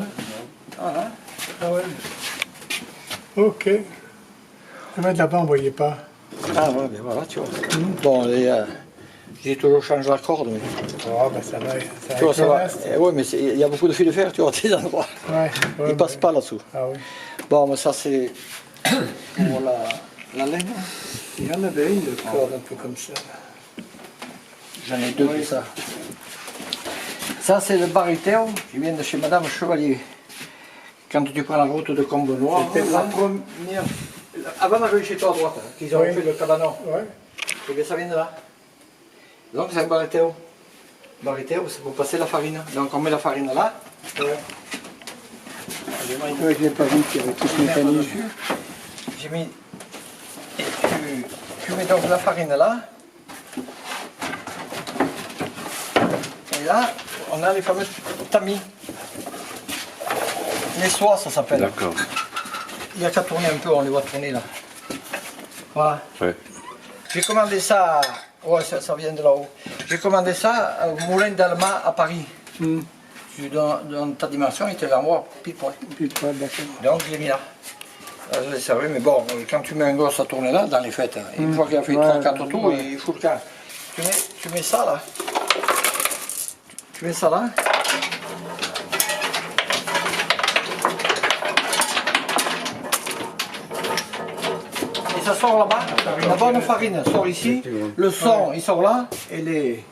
Speaker 3: Voilà.
Speaker 4: Ah ouais. Ok. Le mec là-bas, on ne voyait pas.
Speaker 3: Ah ouais, ben voilà, tu vois. Bon, j'ai toujours changé la corde, mais
Speaker 4: Oh, ben ça va.
Speaker 3: tu vois, ça va.
Speaker 4: reste.
Speaker 3: Ouais, mais il y a beaucoup de fils de fer, tu vois, des endroits.
Speaker 4: Ouais, ouais,
Speaker 3: Ils passent pas là-dessous.
Speaker 4: Ah oui.
Speaker 3: Bon, mais ça, c'est pour la laine.
Speaker 4: Il y en avait une de corde un peu comme ça.
Speaker 3: J'en ai deux de ça. Ça, c'est le bariteo qui vient de chez Madame Chevalier. Quand tu prends la route de Combe-Noir,
Speaker 4: C'était
Speaker 3: la
Speaker 4: ça
Speaker 3: première... Avant d'arriver chez toi à droite, hein, qu'ils ont
Speaker 4: Oui.
Speaker 3: fait le cabanon,
Speaker 4: Ouais.
Speaker 3: et bien ça vient de là. Donc c'est un bariteo. Bariteo, c'est pour passer la farine. Donc on met la farine là.
Speaker 4: Ouais, je n'ai pas vu qu'il y avait tout ce mécanisme.
Speaker 3: Dessus. J'ai mis... Et tu mets donc la farine là. Et là, on a les fameux tamis. Les soies, ça s'appelle.
Speaker 6: D'accord.
Speaker 3: Il n'y a qu'à tourner un peu, on les voit tourner là. Voilà.
Speaker 6: Ouais.
Speaker 3: J'ai commandé ça, ouais, ça vient de là-haut. J'ai commandé ça au Moulin d'Alma à Paris. Tu donnes ta dimension, il te l'envoie pile poil.
Speaker 4: Puis pas d'accord.
Speaker 3: Donc je l'ai mis là. Je l'ai servi, mais bon, quand tu mets un gosse à tourner là, dans les fêtes, une fois qu'il a fait 3-4 tours, il fout le camp. Tu mets ça là. Tu mets ça là. Et ça sort là-bas. La bonne farine sort ici. Le son, il sort là. Et les...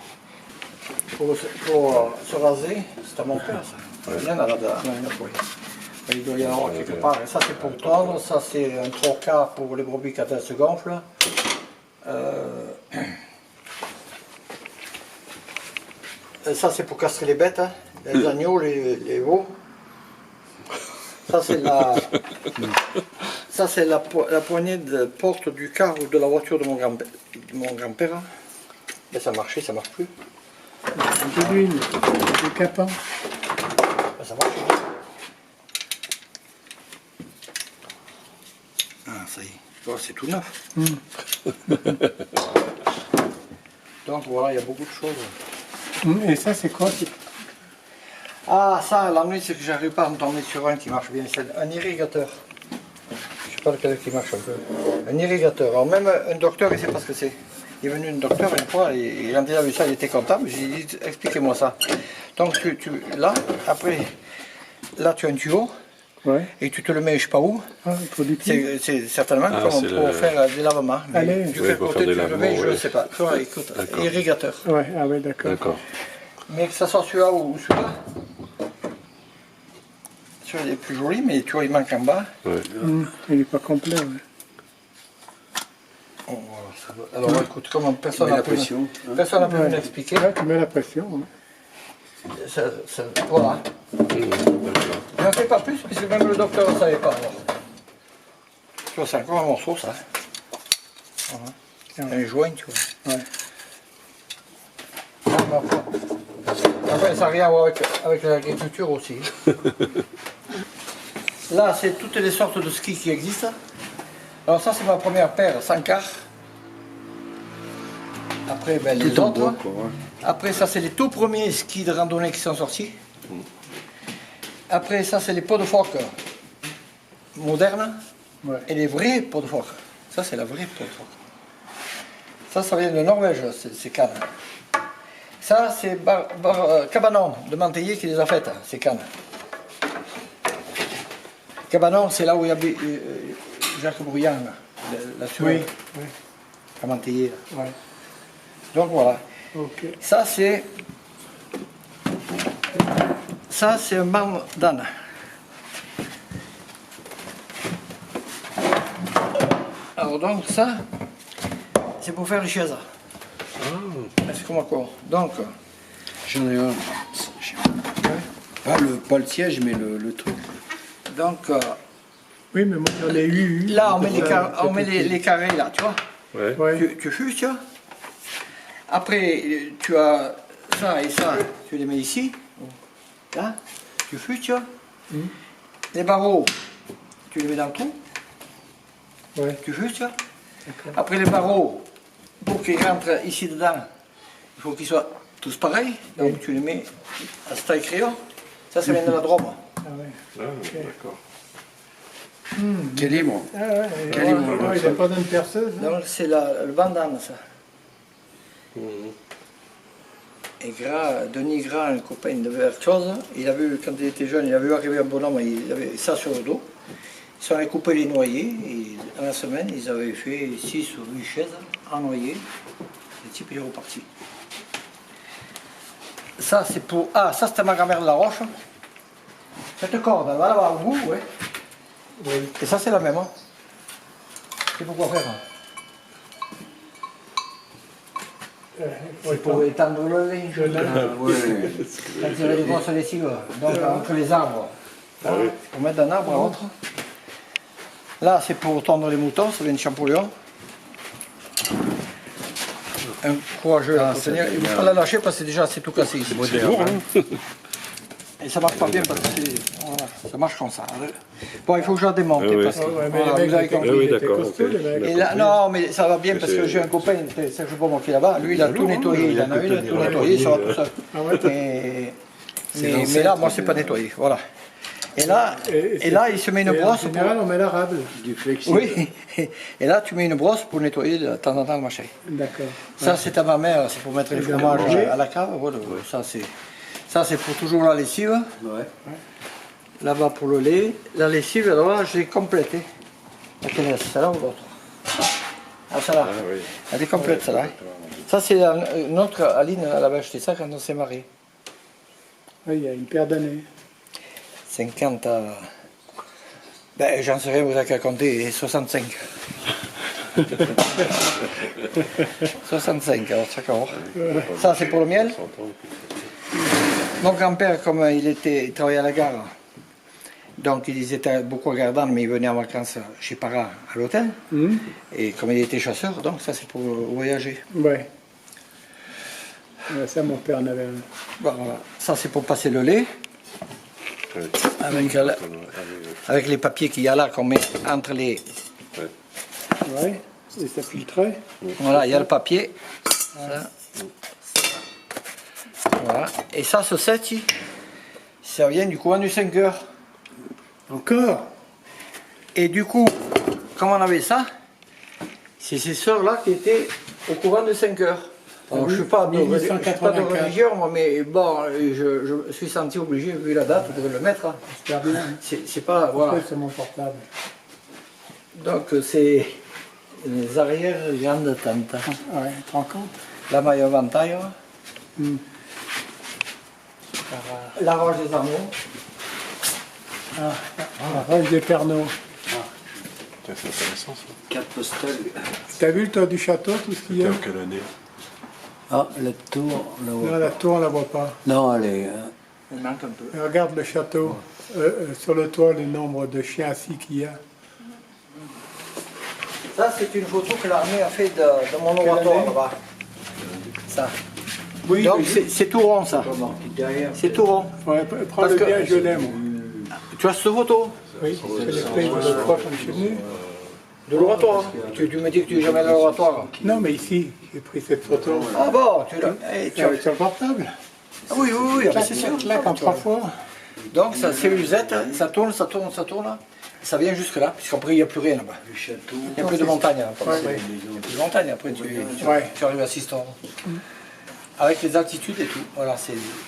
Speaker 3: Pour se raser, c'est à mon père ça. Il y en a là-dedans. Il doit y en avoir quelque part. Et ça c'est pour tondre, ça c'est un trocard pour les brebis quand elles se gonflent. Ça c'est pour castrer les bêtes, hein. Les agneaux, les veaux. Ça c'est la... Ça c'est la poignée de porte du car ou de la voiture de mon grand-père. Mais ça marchait, ça marche plus.
Speaker 4: De l'huile, du capin.
Speaker 3: Ben, ça marche. Ah, ça y est. Oh, c'est tout neuf. Donc voilà, il y a beaucoup de choses.
Speaker 4: Et ça, c'est quoi?
Speaker 3: Ah, ça, l'ennui, c'est que j'arrive pas à me tomber sur un qui marche bien. C'est un irrigateur. Je sais pas lequel qui marche un peu. Un irrigateur. Alors même un docteur, il sait pas ce que c'est. Il est venu un docteur une fois, et quand il a vu ça, il était content. J'ai dit, expliquez-moi ça. Donc là, après, là tu as un tuyau,
Speaker 4: Ouais.
Speaker 3: et tu te le mets je sais pas où.
Speaker 4: Ah, pour du pied.
Speaker 3: C'est certainement
Speaker 6: Ah,
Speaker 3: comme
Speaker 6: c'est
Speaker 3: pour
Speaker 6: le-
Speaker 3: faire des lavements. Mais
Speaker 4: Allez.
Speaker 3: du
Speaker 6: Ouais,
Speaker 3: quel
Speaker 6: pour
Speaker 3: côté
Speaker 6: faire
Speaker 3: tu
Speaker 6: des
Speaker 3: le mets,
Speaker 6: lavements,
Speaker 3: je ne
Speaker 6: ouais.
Speaker 3: sais pas. Ouais, écoute,
Speaker 6: D'accord.
Speaker 3: irrigateur.
Speaker 4: Ouais, ah ouais, d'accord.
Speaker 6: D'accord.
Speaker 3: Mais que ça soit celui-là ou celui-là. Celui-là est plus joli, mais tu vois, il manque en bas.
Speaker 6: Ouais.
Speaker 4: Il n'est pas complet. Ouais.
Speaker 3: Oh, voilà, ça va. Alors écoute, comme personne
Speaker 2: met
Speaker 3: n'a
Speaker 2: la
Speaker 3: pu,
Speaker 2: pression, hein.
Speaker 3: personne n'a pu me l'expliquer,
Speaker 4: Là, tu mets la pression. Hein.
Speaker 3: voilà. Je n'en fais pas plus, puisque même le docteur ne savait pas. Alors. Tu vois, c'est encore un morceau, ça. Voilà. Un joint, tu vois.
Speaker 4: Ouais.
Speaker 3: Après, ça n'a rien à voir avec l'agriculture aussi. Là, c'est toutes les sortes de skis qui existent. Alors ça, c'est ma première paire, sans quart. Après, ben, les
Speaker 2: Tout en
Speaker 3: autres.
Speaker 2: bois, quoi. Ouais.
Speaker 3: Après, ça, c'est les tout premiers skis de randonnée qui sont sortis. Après, ça, c'est les pots de phoque modernes.
Speaker 4: Ouais.
Speaker 3: Et les vrais pots de phoque. Ça, c'est la vraie pot de phoque. Ça vient de Norvège, ces cannes. Ça, c'est Cabanon de Manteillé qui les a faites, ces cannes. Cabanon, c'est là où il y a Jacques Bruyant, la tueuse,
Speaker 4: Oui. Oui.
Speaker 3: à Manteillé.
Speaker 4: Ouais.
Speaker 3: Donc voilà.
Speaker 4: Ok.
Speaker 3: Ça, c'est ça c'est un banc d'âne. Alors donc ça, c'est pour faire les chaises. C'est comme quoi. Donc,
Speaker 2: J'en ai un. Pas le siège, mais le truc.
Speaker 3: donc
Speaker 4: Oui, mais moi j'en ai eu.
Speaker 3: là on met les carrés là, tu vois.
Speaker 6: Ouais.
Speaker 4: Ouais.
Speaker 3: Tu fuses, tu vois. Après, tu as ça et ça, tu les mets ici. Là, tu fuses, tu vois. Les barreaux, tu les mets dans le trou.
Speaker 4: Ouais.
Speaker 3: Tu fuses, tu vois. Après les barreaux, pour qu'ils rentrent ici dedans, il faut qu'ils soient tous pareils. Donc tu les mets à ce taille crayon. Ça vient de la Drôme.
Speaker 4: Ah ouais.
Speaker 6: Ah, d'accord.
Speaker 2: Calibre.
Speaker 4: Ah ouais,
Speaker 2: Calibre,
Speaker 4: ouais,
Speaker 2: ouais,
Speaker 4: il n'a pas d'une perceuse. Hein.
Speaker 3: Donc c'est le bandana, ça. Et Denis Gras, un copain de Vertuose, il a vu, quand il était jeune, il a vu arriver un bonhomme, il avait ça sur le dos. Ils sont allés couper les noyers, et dans la semaine, ils avaient fait 6 ou 8 chaises en noyer. Le type est reparti. Ça, c'est pour... Ah, ça, c'était ma grand-mère de la Roche. Cette corde, elle va là-bas au bout, ouais.
Speaker 4: Oui.
Speaker 3: Et ça, c'est la même. Hein. C'est pour quoi faire hein. C'est pour étendre le lait. Quand il y a des grosses lessives, donc entre les arbres. Pour mettre d'un arbre à l'autre. Là, c'est pour tondre les moutons, ça vient de Champollion. Un courageux à tenir. Il ne faut pas la lâcher parce que déjà c'est tout cassé ici.
Speaker 6: C'est lourd, hein.
Speaker 3: Et ça marche pas bien parce que voilà, ça marche comme ça. Bon, il faut que je la démonte.
Speaker 6: Ah oui.
Speaker 3: Parce que,
Speaker 4: Ouais, mais
Speaker 3: voilà,
Speaker 4: les
Speaker 3: vous avez
Speaker 4: mecs,
Speaker 3: compris.
Speaker 6: Ah oui,
Speaker 4: ils étaient
Speaker 6: d'accord,
Speaker 4: costauds,
Speaker 6: ok.
Speaker 4: les mecs.
Speaker 3: Et là, non, mais ça va bien parce que j'ai un copain, c'est Serge Beaumont qui est là-bas, lui il a tout nettoyé, il en a une, tout nettoyé, ça va tout seul.
Speaker 4: Ah ouais,
Speaker 3: Mais là, moi c'est pas nettoyé, voilà. Et là, il se met une
Speaker 4: et
Speaker 3: brosse.
Speaker 4: En général, on met la rable.
Speaker 2: Du flexible.
Speaker 3: Oui, et là tu mets une brosse pour nettoyer de temps en temps le machin.
Speaker 4: D'accord.
Speaker 3: Ça c'est à ma mère, c'est pour mettre les fromages à la cave, voilà. Ça c'est pour toujours la lessive.
Speaker 2: Ouais.
Speaker 3: Là-bas pour le lait. La lessive, alors là, je l'ai complétée. Laquelle est celle-là ou l'autre? Ah, celle-là.
Speaker 6: Ah oui.
Speaker 3: Elle est complète, celle-là. Ça, c'est notre Aline, elle avait acheté ça quand on s'est mariés.
Speaker 4: Oui, il y a une paire d'années.
Speaker 3: 50 à... Ben, j'en sais rien, vous avez qu'à compter, 65. 65, alors d'accord. Ça, c'est pour le miel. Mon grand-père, comme il travaillait à la gare, donc ils étaient beaucoup à Gardanne, mais il venait en vacances chez Para à l'hôtel. Et comme il était chasseur, donc ça c'est pour voyager.
Speaker 4: Ouais. Ouais, ça, mon père en avait un.
Speaker 3: Bon, voilà. Ça c'est pour passer le lait. Avec les papiers qu'il y a là, qu'on met entre les...
Speaker 4: Ouais, et ça filtrait.
Speaker 3: Voilà, il y a le papier. Ça. Voilà. Et ça, ce set, ça vient du couvent du 5 heures.
Speaker 4: Encore.
Speaker 3: Et du coup, comme on avait ça, c'est ces sœurs-là qui étaient au couvent de 5 heures. Alors, je ne suis pas de religion, moi, mais bon, je me suis senti obligé, vu la date, de le mettre. Hein.
Speaker 4: Super bien.
Speaker 3: C'est pas, voilà.
Speaker 4: C'est mon portable.
Speaker 3: Donc, c'est les arrières grandes tantes.
Speaker 4: Ouais, tu te rends compte?
Speaker 3: La maille ventaille. La roche des Armeaux.
Speaker 4: La roche des Pernots.
Speaker 6: C'est intéressant ça.
Speaker 2: 4 postales.
Speaker 4: T'as vu le toit du château, tout ce qu'il y
Speaker 6: C'était
Speaker 4: a?
Speaker 6: en quelle année?
Speaker 2: Ah, la tour, on la voit
Speaker 4: Non, la tour, on la voit pas.
Speaker 2: pas. Non, elle est...
Speaker 3: Il manque un peu.
Speaker 4: Et regarde le château. Sur le toit, le nombre de chiens assis qu'il y a.
Speaker 3: Ça, c'est une photo que l'armée a fait de mon oratoire là-bas. Ça.
Speaker 4: Oui,
Speaker 3: Donc, c'est tout rond, ça.
Speaker 2: derrière.
Speaker 3: C'est tout rond.
Speaker 4: ouais, prends-le bien, je l'aime.
Speaker 3: Tu as cette photo
Speaker 4: Oui, c'est le pays de l'autre fois quand je suis venu.
Speaker 3: de l'oratoire. Tu me dis que tu es jamais à l'oratoire.
Speaker 4: Non, mais ici, j'ai pris cette photo.
Speaker 3: Ah bon, tu l'as.
Speaker 4: Avec son portable.
Speaker 3: Ah oui, oui, oui, ah, c'est sûr.
Speaker 4: Là, comme 3 fois.
Speaker 3: Donc, ça, c'est l'usette, ça tourne, ça tourne, ça tourne. Ça vient jusque là, puisqu'après, il n'y a plus rien là-bas.
Speaker 2: Le château.
Speaker 3: Il n'y a plus de montagne. Hein,
Speaker 4: Ouais,
Speaker 3: il n'y a plus de montagne, après,
Speaker 4: Ouais.
Speaker 3: tu arrives à Sistor. Avec les altitudes et tout. Voilà,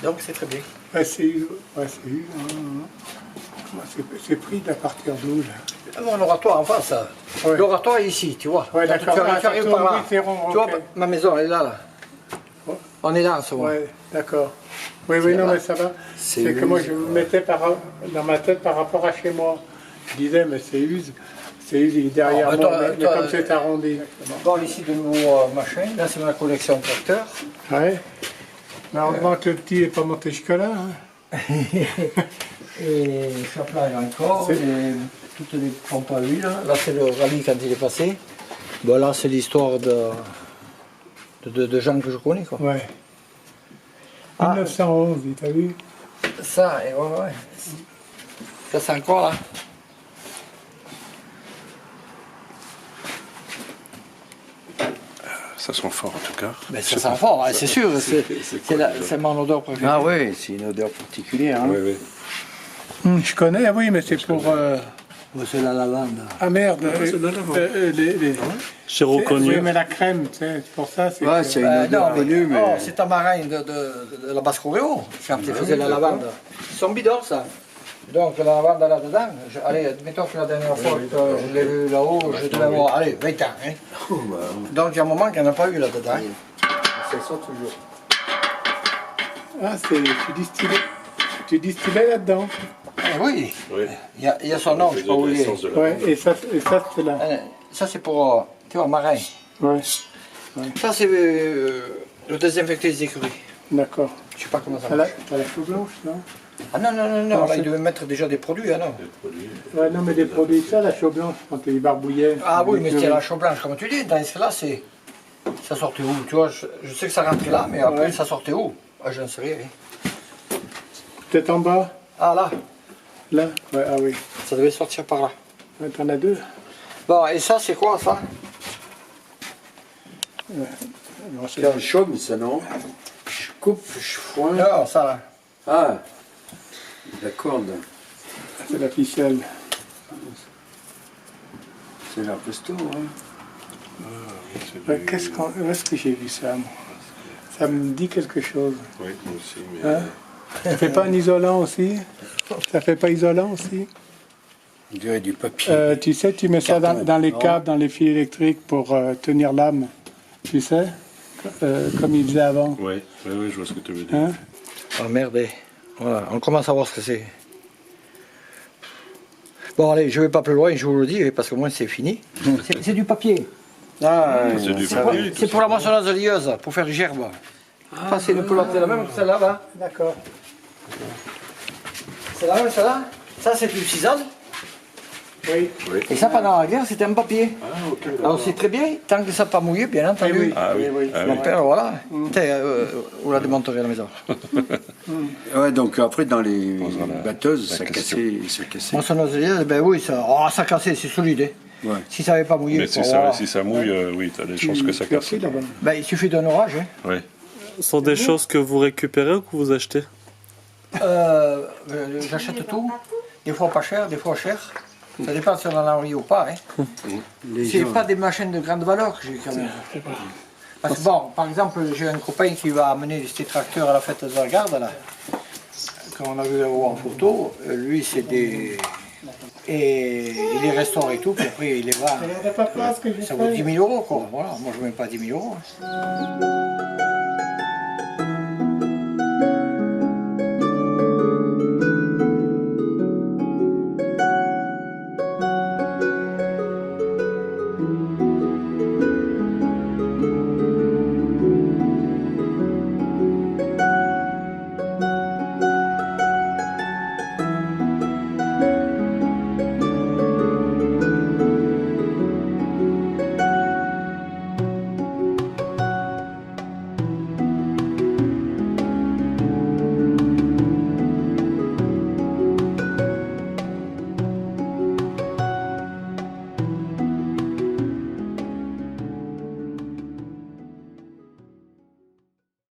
Speaker 3: donc c'est très bien.
Speaker 4: Ouais, c'est eu. Ouais, c'est eu. C'est pris à partir d'où, là?
Speaker 3: Mon oratoire en face, ça.
Speaker 4: Ouais.
Speaker 3: L'oratoire est ici, tu vois.
Speaker 4: Ouais,
Speaker 3: Quand
Speaker 4: d'accord.
Speaker 3: tu
Speaker 4: Ah,
Speaker 3: arrives
Speaker 4: ça
Speaker 3: par
Speaker 4: tourne,
Speaker 3: là.
Speaker 4: oui, c'est rond,
Speaker 3: Tu vois,
Speaker 4: ok.
Speaker 3: ma maison, elle est là, là. On est là en ce moment.
Speaker 4: Ouais, d'accord. Oui, oui, non, mais ça va. C'est que moi, je me mettais dans ma tête par rapport à chez moi. Je disais, mais c'est Use. C'est Use, il est derrière
Speaker 3: Ah,
Speaker 4: moi,
Speaker 3: toi,
Speaker 4: mais
Speaker 3: toi,
Speaker 4: comme c'est arrondi.
Speaker 3: Bon, ici de nouveaux machins. Là, c'est ma collection de tracteurs.
Speaker 4: Ouais. Mais heureusement que le petit n'est pas monté jusque-là. Hein.
Speaker 3: Et chaplage encore. Toutes les pompes à huile. Là, c'est le rallye quand il est passé. Bon, là, c'est l'histoire de gens que je connais, quoi.
Speaker 4: Ouais.
Speaker 3: Ah.
Speaker 4: 1911, t'as vu?
Speaker 3: Ça, et ouais. Ça, c'est encore là.
Speaker 6: Ça sent fort en tout cas.
Speaker 3: Mais ça sent fort, hein, c'est sûr. C'est mon odeur préférée.
Speaker 2: Ah oui, c'est une odeur particulière. Hein.
Speaker 6: Oui, oui.
Speaker 4: Je connais, oui, mais c'est pour...
Speaker 3: C'est la lavande.
Speaker 4: Ah merde,
Speaker 6: c'est de la lavande.
Speaker 4: Oui,
Speaker 6: J'ai reconnu.
Speaker 4: mais la crème, tu sais, c'est pour ça. C'est
Speaker 2: Ouais,
Speaker 4: que-
Speaker 2: c'est une odeur connue, mais...
Speaker 3: Oh, c'est Tamarin de la Basse-Coréo, quand ils faisaient la lavande. Ils sont bidons, ça. Donc la lavande là-dedans, allez, admettons que la dernière fois que je l'ai vu là-haut, je devais avoir, allez, 20 ans. Hein. Donc il y a un moment qu'il n'y en a pas eu là-dedans.
Speaker 2: Ça sent toujours.
Speaker 4: Ah, tu distillais là-dedans.
Speaker 3: Eh oui,
Speaker 6: Oui.
Speaker 3: il y a son nom, je sais pas où il est.
Speaker 6: L'essence de la-
Speaker 4: Ouais, et ça c'est là.
Speaker 3: Ça c'est pour, tu vois, marin.
Speaker 4: Ouais,
Speaker 3: Ça c'est le désinfecter des écuries.
Speaker 4: d'accord.
Speaker 3: Je sais pas comment ça
Speaker 4: T'as
Speaker 3: marche.
Speaker 4: la chaux blanche, non?
Speaker 3: Ah non,
Speaker 4: Non,
Speaker 3: là
Speaker 4: c'est-
Speaker 3: il devait mettre déjà des produits, hein, non.
Speaker 4: Ouais, non, mais des produits, ça, la chaux blanche, quand il barbouillait.
Speaker 3: Ah oui, mais c'était la chaux blanche, comme tu dis, dans ce cas-là, ça sortait où? Tu vois, je sais que ça rentrait là, mais après,
Speaker 4: Ouais.
Speaker 3: ça sortait où? Ah, j'en sais rien.
Speaker 4: Peut-être en bas,
Speaker 3: Ah là,
Speaker 4: là. Ouais, ah oui.
Speaker 3: ça devait sortir par là.
Speaker 4: Ouais, t'en as deux.
Speaker 3: Bon, et ça, c'est quoi, ça?
Speaker 4: Alors,
Speaker 2: C'est un chaume, ça, non? Je coupe, je foins.
Speaker 3: Non, ça là.
Speaker 2: Ah, la corde.
Speaker 4: c'est la ficelle.
Speaker 2: C'est la presto, hein.
Speaker 4: Ouais, où est-ce que j'ai vu ça, moi? Ça me dit quelque chose.
Speaker 6: Oui, moi aussi. Mais...
Speaker 4: Hein? Ça fait pas un isolant aussi? Ça fait pas isolant aussi?
Speaker 2: On dirait du papier.
Speaker 4: Tu sais, tu mets ça dans les
Speaker 2: non?
Speaker 4: câbles, dans les fils électriques pour tenir l'âme. Tu sais? Comme ils faisaient avant.
Speaker 6: Oui, je vois ce que tu veux dire.
Speaker 4: Hein?
Speaker 3: Ah merde, voilà, on commence à voir ce que c'est. Bon, allez, je vais pas plus loin, je vous le dis, parce que moi, c'est fini. C'est du papier.
Speaker 2: Ah,
Speaker 6: C'est du
Speaker 3: C'est
Speaker 6: papier.
Speaker 3: pour la moissonneuse lieuse, pour faire gerbe. Ça, c'est une pelote, c'est la même que celle-là, là.
Speaker 4: D'accord.
Speaker 3: C'est la même, celle-là. Ça, c'est du cisane.
Speaker 4: Oui.
Speaker 3: Et ça, pendant la guerre, c'était un papier.
Speaker 6: Ah, ok.
Speaker 3: Alors c'est très bien, tant que ça n'a pas mouillé, bien entendu.
Speaker 6: Ah oui. Ah,
Speaker 3: Mon
Speaker 6: oui.
Speaker 3: père, voilà. Tiens, vous la démonterez à la maison.
Speaker 2: ouais, donc après, dans les
Speaker 6: Posera la-
Speaker 2: batteuses,
Speaker 6: la
Speaker 2: ça
Speaker 6: question.
Speaker 2: cassait, ça cassait.
Speaker 3: Moissonneuse lieuse, ben oui, ça cassait, c'est solide. Hein.
Speaker 2: Ouais.
Speaker 3: Si ça n'avait pas mouillé,
Speaker 6: Mais si
Speaker 3: bon,
Speaker 6: ça,
Speaker 3: voilà.
Speaker 6: si ça mouille, oui, tu as des chances que ça
Speaker 4: Tu as
Speaker 6: casse.
Speaker 4: pris là-bas.
Speaker 3: Ben, il suffit d'un orage. Hein.
Speaker 6: Oui.
Speaker 9: Ce sont des choses que vous récupérez ou que vous achetez?
Speaker 3: J'achète tout, des fois pas cher, des fois cher. Ça dépend si on en a envie ou pas. Hein. C'est pas des machines de grande valeur que j'ai quand même. Parce que bon, par exemple, j'ai un copain qui va amener ces tracteurs à la fête de la garde, là. Comme on a vu là-haut en photo, lui c'est des... Et il les restaure et tout, puis après il les vend. Ça vaut 10 000 euros quoi. Voilà, moi je ne mets pas 10 000 euros. Hein.